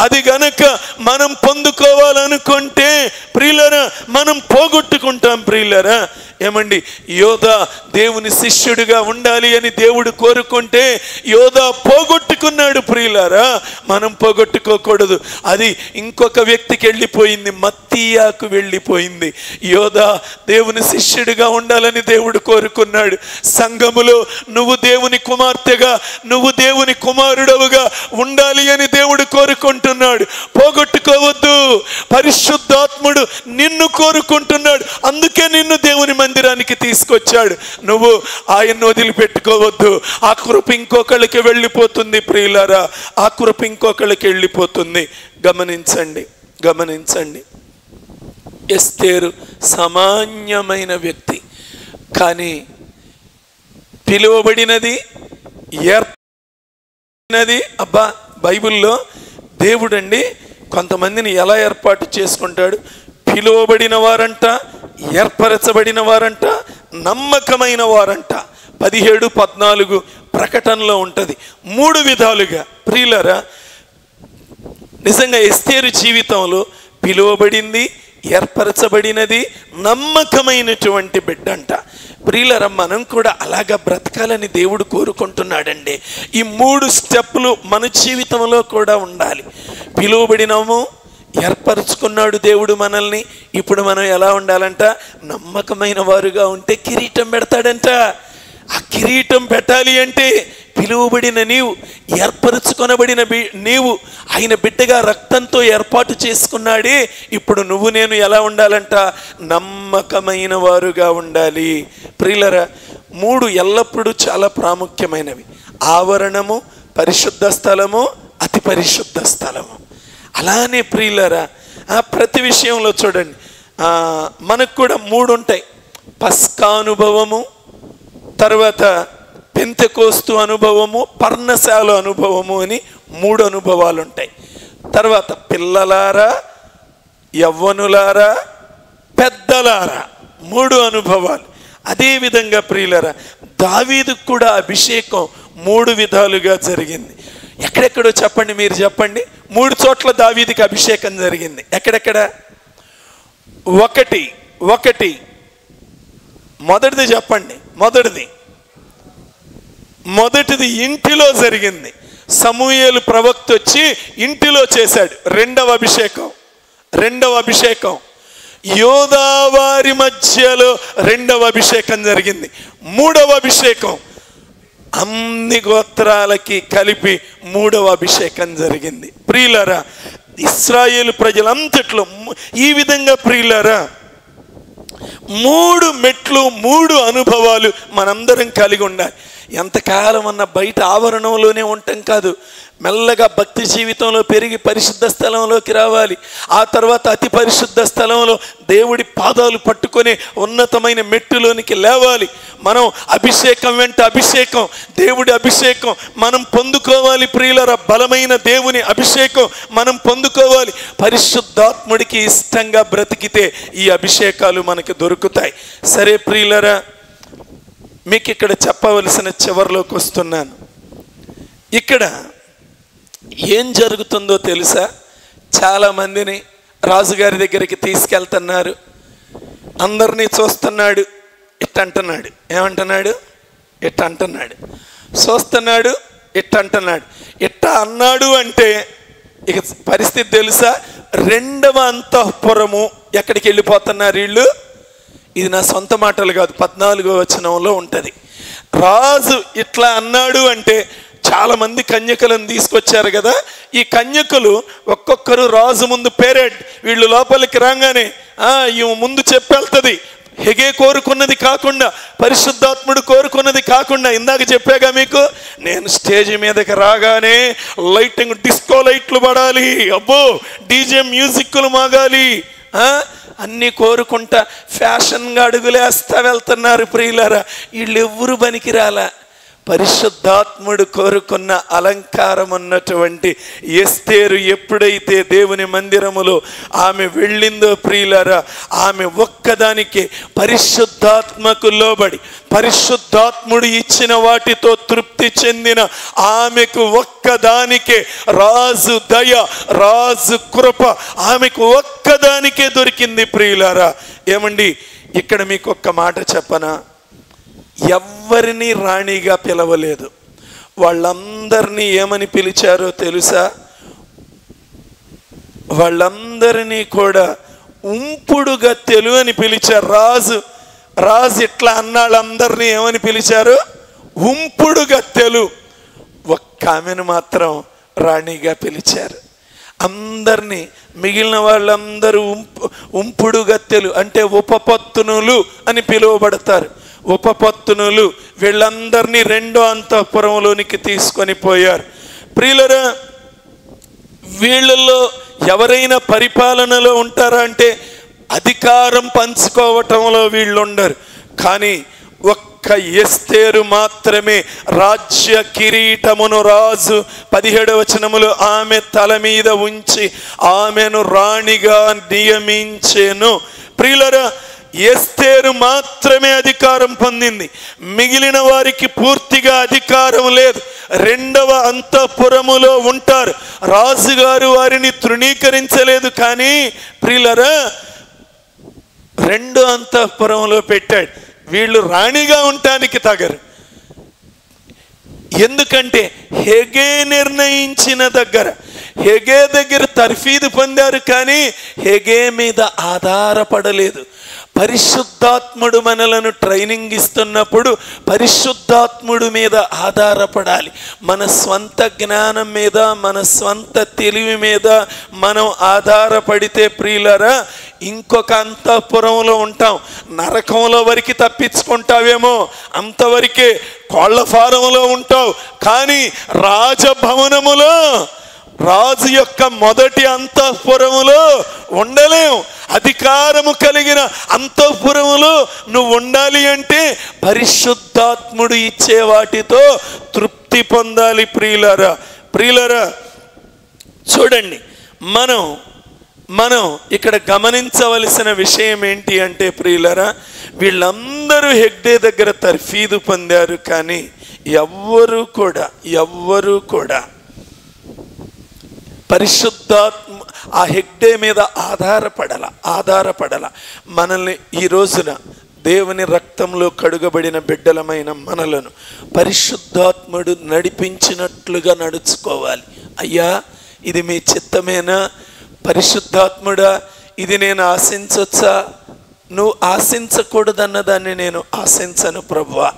అది గనక మనం పొందుకోవాలనుకుంటే ప్రియులరా మనం పోగొట్టుకుంటాం. ప్రియులరా, ఏమండి, యోధా దేవుని శిష్యుడిగా ఉండాలి అని దేవుడు కోరుకుంటే యోధా పోగొట్టుకున్నాడు. ప్రియులారా, మనం పోగొట్టుకోకూడదు. అది ఇంకొక వ్యక్తికి వెళ్ళిపోయింది, మత్తీయాకు వెళ్ళిపోయింది. యోధా దేవుని శిష్యుడిగా ఉండాలని దేవుడు కోరుకున్నాడు. సంఘములో నువ్వు దేవుని కుమార్తెగా, నువ్వు దేవుని కుమారుడవుగా ఉండాలి అని దేవుడు కోరుకుంటున్నాడు. పోగొట్టుకోవద్దు. పరిశుద్ధాత్ముడు నిన్ను కోరుకుంటున్నాడు. అందుకే నిన్ను దేవుని మందిరానికి తీసుకొచ్చాడు. నువ్వు ఆయన్ని వదిలిపెట్టుకోవద్దు. ఆ కృప ఇంకొకళ్ళకి వెళ్ళిపోతుంది. ప్రియులారా, ఆ కృప ఇంకొకళ్ళకి వెళ్ళిపోతుంది. గమనించండి. ఎస్తేరు సామాన్యమైన వ్యక్తి, కానీ పిలువబడినది ఏర్పడినది. అబ్బా, బైబిల్లో దేవుడండి కొంతమందిని ఎలా ఏర్పాటు చేసుకుంటాడు? పిలువబడిన వారంట, ఏర్పరచబడిన వారంట, నమ్మకమైన వారంట. 17-14 ప్రకటనలో ఉంటుంది. 3 విధాలుగా. ప్రియులరా, నిజంగా ఎస్తేరు జీవితంలో పిలువబడింది, ఏర్పరచబడినది, నమ్మకమైనటువంటి బిడ్డంట. ప్రియులరా, మనం కూడా అలాగా బ్రతకాలని దేవుడు కోరుకుంటున్నాడండి. ఈ 3 స్టెప్పులు మన జీవితంలో కూడా ఉండాలి. పిలువబడినాము, ఏర్పరచుకున్నాడు దేవుడు మనల్ని. ఇప్పుడు మనం ఎలా ఉండాలంట? నమ్మకమైన వారుగా ఉంటే కిరీటం పెడతాడంట. ఆ కిరీటం పెట్టాలి అంటే పిలువబడిన నీవు, ఏర్పరచుకొనబడిన నీవు ఆయన బిడ్డగా రక్తంతో ఏర్పాటు చేసుకున్నాడే. ఇప్పుడు నువ్వు నేను ఎలా ఉండాలంట? నమ్మకమైన వారుగా ఉండాలి. ప్రియులరా, 3 ఎల్లప్పుడూ చాలా ప్రాముఖ్యమైనవి. ఆవరణము, పరిశుద్ధ స్థలము, అతి పరిశుద్ధ స్థలము. అలానే ప్రియులరా, ప్రతి విషయంలో చూడండి, మనకు కూడా 3 ఉంటాయి. పస్కా అనుభవము, తర్వాత పెంతెకోస్తు అనుభవము, పర్ణశాల అనుభవము అని 3 అనుభవాలు ఉంటాయి. తర్వాత పిల్లలారా, యవ్వనులారా, పెద్దలారా, 3 అనుభవాలు. అదేవిధంగా ప్రియులారా, దావీదుకు కూడా అభిషేకం 3 విధాలుగా జరిగింది. ఎక్కడెక్కడో చెప్పండి, మీరు చెప్పండి. 3 చోట్ల దావీదుకి అభిషేకం జరిగింది. ఎక్కడెక్కడ? ఒకటి మొదటిది చెప్పండి. మొదటిది ఇంటిలో జరిగింది. సమూయేలు ప్రవక్త వచ్చి ఇంటిలో చేశాడు. రెండవ అభిషేకం యోదావారి మధ్యలో రెండవ అభిషేకం జరిగింది. మూడవ అభిషేకం అన్ని గోత్రాలకి కలిపి 3వ అభిషేకం జరిగింది. ప్రియులారా, ఇశ్రాయేలు ప్రజలంతట్లో ఈ విధంగా ప్రియులారా 3 మెట్లు, 3 అనుభవాలు మనందరం కలిగి ఉండాలి. ఎంతకాలం అన్న బయట ఆవరణంలోనే ఉండటం కాదు, మెల్లగా భక్తి జీవితంలో పెరిగి పరిశుద్ధ స్థలంలోకి రావాలి. ఆ తర్వాత అతి పరిశుద్ధ స్థలంలో దేవుడి పాదాలు పట్టుకొని ఉన్నతమైన మెట్టులోనికి లేవాలి. మనం అభిషేకం వెంట అభిషేకం, దేవుడి అభిషేకం మనం పొందుకోవాలి. ప్రియులరా, బలమైన దేవుని అభిషేకం మనం పొందుకోవాలి. పరిశుద్ధాత్ముడికి ఇష్టంగా బ్రతికితే ఈ అభిషేకాలు మనకి దొరుకుతాయి. సరే ప్రియులరా, మీకు ఇక్కడ చెప్పవలసిన చివరిలోకి వస్తున్నాను. ఇక్కడ ఏం జరుగుతుందో తెలుసా? చాలామందిని రాజుగారి దగ్గరికి తీసుకెళ్తున్నారు. అందరినీ చూస్తున్నాడు, ఇట్టంటున్నాడు. ఏమంటున్నాడు? ఇట్టంటున్నాడు. చూస్తున్నాడు, ఇట్టంటున్నాడు. ఇట్ట అన్నాడు అంటే ఇక పరిస్థితి తెలుసా? 2వ అంతఃపురము ఎక్కడికి వెళ్ళిపోతున్నారు వీళ్ళు? ఇది నా సొంత మాటలు కాదు, 14వ వచనంలో ఉంటుంది. రాజు ఇట్లా అన్నాడు అంటే చాలా మంది కన్యకలను తీసుకొచ్చారు కదా. ఈ కన్యకలు ఒక్కొక్కరు రాజు ముందు పేరేడ్. వీళ్ళు లోపలికి రాగానే ఈమె ముందు చెప్పెళ్తుంది. హెగే కోరుకున్నది కాకుండా, పరిశుద్ధాత్ముడు కోరుకున్నది కాకుండా. ఇందాక చెప్పాగా మీకు, నేను స్టేజ్ మీదకి రాగానే లైటింగ్, డిస్కో లైట్లు పడాలి, అబ్బో డీజే మ్యూజిక్లు మాగాలి, అన్నీ కోరుకుంటా ఫ్యాషన్గా అడుగులేస్తా వెళ్తున్నారు. ప్రియులారా, వీళ్ళు ఎవ్వరు పనికిరాలా. పరిశుద్ధాత్ముడు కోరుకున్న అలంకారం ఉన్నటువంటి ఎస్తేరు ఎప్పుడైతే దేవుని మందిరములో ఆమె వెళ్ళిందో ప్రియులారా, ఆమె ఒక్కదానికే పరిశుద్ధాత్మకు లోబడి, పరిశుద్ధాత్ముడు ఇచ్చిన వాటితో తృప్తి చెందిన ఆమెకు ఒక్కదానికే రాజు దయ, రాజు కృప ఆమెకు ఒక్కదానికే దొరికింది. ప్రియులారా, ఏమండి, ఇక్కడ మీకు ఒక్క మాట చెప్పనా? ఎవ్వరిని రాణిగా పిలవలేదు. వాళ్ళందరినీ ఏమని పిలిచారో తెలుసా? వాళ్ళందరినీ కూడా ఉంపుడు గత్తెలు అని పిలిచారు. రాజు ఇట్లా అన్నాడు, అందరినీ ఏమని పిలిచారు? ఉంపుడు గత్తెలు. ఒక్క ఆమెను మాత్రం రాణిగా పిలిచారు. అందరినీ, మిగిలిన వాళ్ళందరూ ఉంపుడు గత్తెలు అంటే ఉపపత్నులు అని పిలువబడతారు. ఉపపత్నులు వీళ్ళందరినీ 2వ అంతఃపురంలోనికి తీసుకొని పోయారు. ప్రియులరా, వీళ్ళల్లో ఎవరైనా పరిపాలనలో ఉంటారా అంటే అధికారం పంచుకోవటంలో వీళ్ళు ఉండరు. కానీ ఒక్క ఎస్తేరు మాత్రమే రాజ్య కిరీటమును రాజు 17వ వచనములో ఆమె తల మీద ఉంచి ఆమెను రాణిగా నియమించెను. ప్రియులరా, ఎస్తేరు మాత్రమే అధికారం పొందింది, మిగిలిన వారికి పూర్తిగా అధికారం లేదు. 2వ అంతఃపురములో ఉంటారు. రాజుగారు వారిని తృణీకరించలేదు. కానీ ప్రియులరా, 2వ అంతఃపురంలో పెట్టాడు. వీళ్ళు రాణిగా ఉండటానికి తగరు. ఎందుకంటే హెగే నిర్ణయించిన హెగే దగ్గర తర్ఫీదు పొందారు, కానీ హెగే మీద ఆధారపడలేదు. పరిశుద్ధాత్ముడు మనలను ట్రైనింగ్ ఇస్తున్నప్పుడు పరిశుద్ధాత్ముడు మీద ఆధారపడాలి. మన స్వంత జ్ఞానం మీద, మన స్వంత తెలివి మీద మనం ఆధారపడితే ప్రియులరా, ఇంకొక అంతఃపురంలో ఉంటాం. నరకంలో వరకు తప్పించుకుంటావేమో, అంతవరకే కోళ్ల ఫారంలో ఉంటావు. కానీ రాజభవనములో, రాజు యొక్క మొదటి అంతఃపురములో ఉండలేం. అధికారము కలిగిన అంతఃపురములో నువ్వు ఉండాలి అంటే పరిశుద్ధాత్ముడు ఇచ్చే వాటితో తృప్తి పొందాలి. ప్రియులారా, చూడండి, మనం ఇక్కడ గమనించవలసిన విషయం ఏంటి అంటే ప్రియులరా, వీళ్ళందరూ హెగ్డే దగ్గర తర్ఫీదు పొందారు, కానీ ఎవ్వరూ కూడా పరిశుద్ధాత్మ ఆ హెగ్డే మీద ఆధారపడల. మనల్ని ఈ రోజున దేవుని రక్తంలో కడుగబడిన బిడ్డలమైన మనలను పరిశుద్ధాత్ముడు నడిపించినట్లుగా నడుచుకోవాలి. అయ్యా, ఇది మీ చిత్తమేనా? పరిశుద్ధాత్ముడా, ఇది నేను ఆశించొచ్చా? నువ్వు ఆశించకూడదన్న దాన్ని నేను ఆశించను ప్రభువా,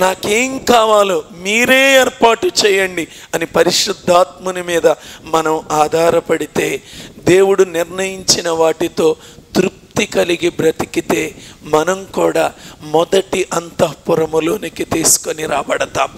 నాకేం కావాలో మీరే ఏర్పాటు చేయండి అని పరిశుద్ధాత్ముని మీద మనం ఆధారపడితే, దేవుడు నిర్ణయించిన వాటితో తృప్తి కలిగి బ్రతికితే మనం కూడా మొదటి అంతఃపురములోనికి తీసుకొని రాబడతాం.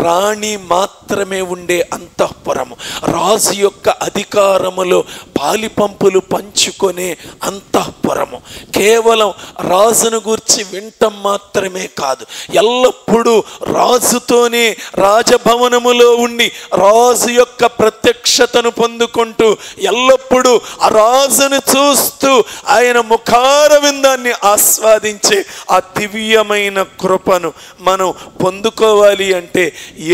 రాణి మాత్రమే ఉండే అంతఃపురము, రాజు యొక్క అధికారములో పాలిపంపులు పంచుకొనే అంతఃపురము, కేవలం రాజును గూర్చి వింటం మాత్రమే కాదు, ఎల్లప్పుడూ రాజుతోనే రాజభవనములో ఉండి రాజు యొక్క ప్రత్యక్షతను పొందుకుంటూ ఎల్లప్పుడూ ఆ రాజును చూస్తూ ఆయన ముఖారవిందాన్ని ఆస్వాదించే ఆ దివ్యమైన కృపను మనం పొందుకోవాలి అంటే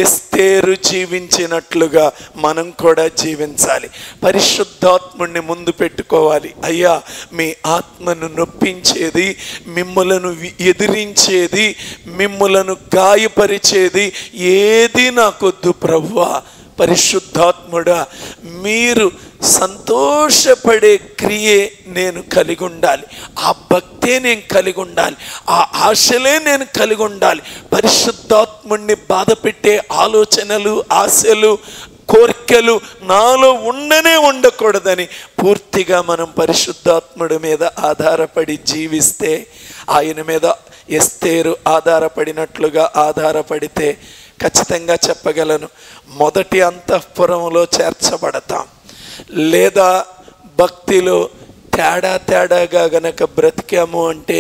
ఎస్తేరు జీవించినట్లుగా మనం కూడా జీవించాలి. పరిశుద్ధాత్ముడిని ముందు పెట్టుకోవాలి. అయ్యా, మీ ఆత్మను నొప్పించేది, మిమ్ములను ఎదిరించేది, మిమ్ములను గాయపరిచేది ఏది నాకొద్దు ప్రభువా. పరిశుద్ధాత్ముడా, మీరు సంతోషపడే క్రియే నేను కలిగి ఉండాలి, ఆ భక్తే నేను కలిగి ఉండాలి, ఆ ఆశలే నేను కలిగి ఉండాలి. పరిశుద్ధాత్ముడిని బాధ పెట్టే ఆలోచనలు, ఆశలు, కోరికలు నాలో ఉండకూడదని పూర్తిగా మనం పరిశుద్ధాత్ముడి మీద ఆధారపడి జీవిస్తే, ఆయన మీద ఎస్తేరు ఆధారపడినట్లుగా ఆధారపడితే ఖచ్చితంగా చెప్పగలను, మొదటి అంతఃపురంలో చేర్చబడతాం. లేదా భక్తిలో తేడాగా గనక బ్రతికాము అంటే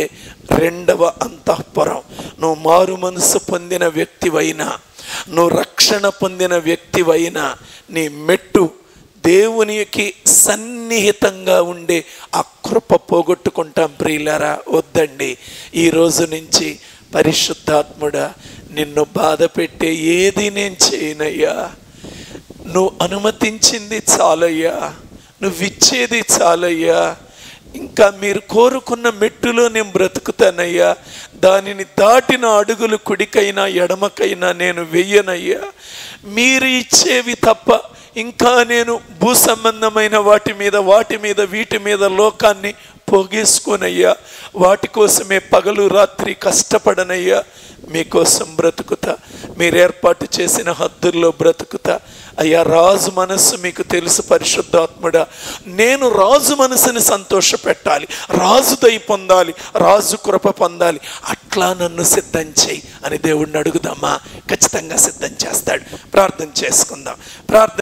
రెండవ అంతఃపురం. నువ్వు మారు మనసు పొందిన వ్యక్తివైనా, నువ్వు రక్షణ పొందిన వ్యక్తివైనా, నీ మెట్టు దేవునికి సన్నిహితంగా ఉండే ఆ కృప పోగొట్టుకుంటాం ప్రియులారా. వద్దండి, ఈ రోజు నుంచి పరిశుద్ధాత్ముడా, నిన్ను బాధ పెట్టే ఏది నేను చేయనయ్యా, నువ్వు అనుమతించింది చాలయ్యా, నువ్వు ఇచ్చేది చాలయ్యా, ఇంకా మీరు కోరుకున్న మెట్టులో నేను బ్రతుకుతానయ్యా, దానిని దాటిన అడుగులు కుడికైనా ఎడమకైనా నేను వెయ్యనయ్యా, మీరు ఇచ్చేవి తప్ప ఇంకా నేను భూ సంబంధమైన వాటి మీద వీటి మీద లోకాన్ని పోగేసుకోనయ్యా, వాటి కోసమే పగలు రాత్రి కష్టపడనయ్యా, మీకోసం బ్రతుకుతా, మీరు ఏర్పాటు చేసిన హద్దుల్లో బ్రతుకుతా. అయ్యా, రాజు మనస్సు మీకు తెలుసు పరిశుద్ధాత్ముడా, నేను రాజు మనసుని సంతోష పెట్టాలి, రాజు దయ పొందాలి, రాజు కృప పొందాలి, అట్లా నన్ను సిద్ధం చేయి అని దేవుడిని అడుగుదామా? ఖచ్చితంగా సిద్ధం చేస్తాడు. ప్రార్థన చేసుకుందాం.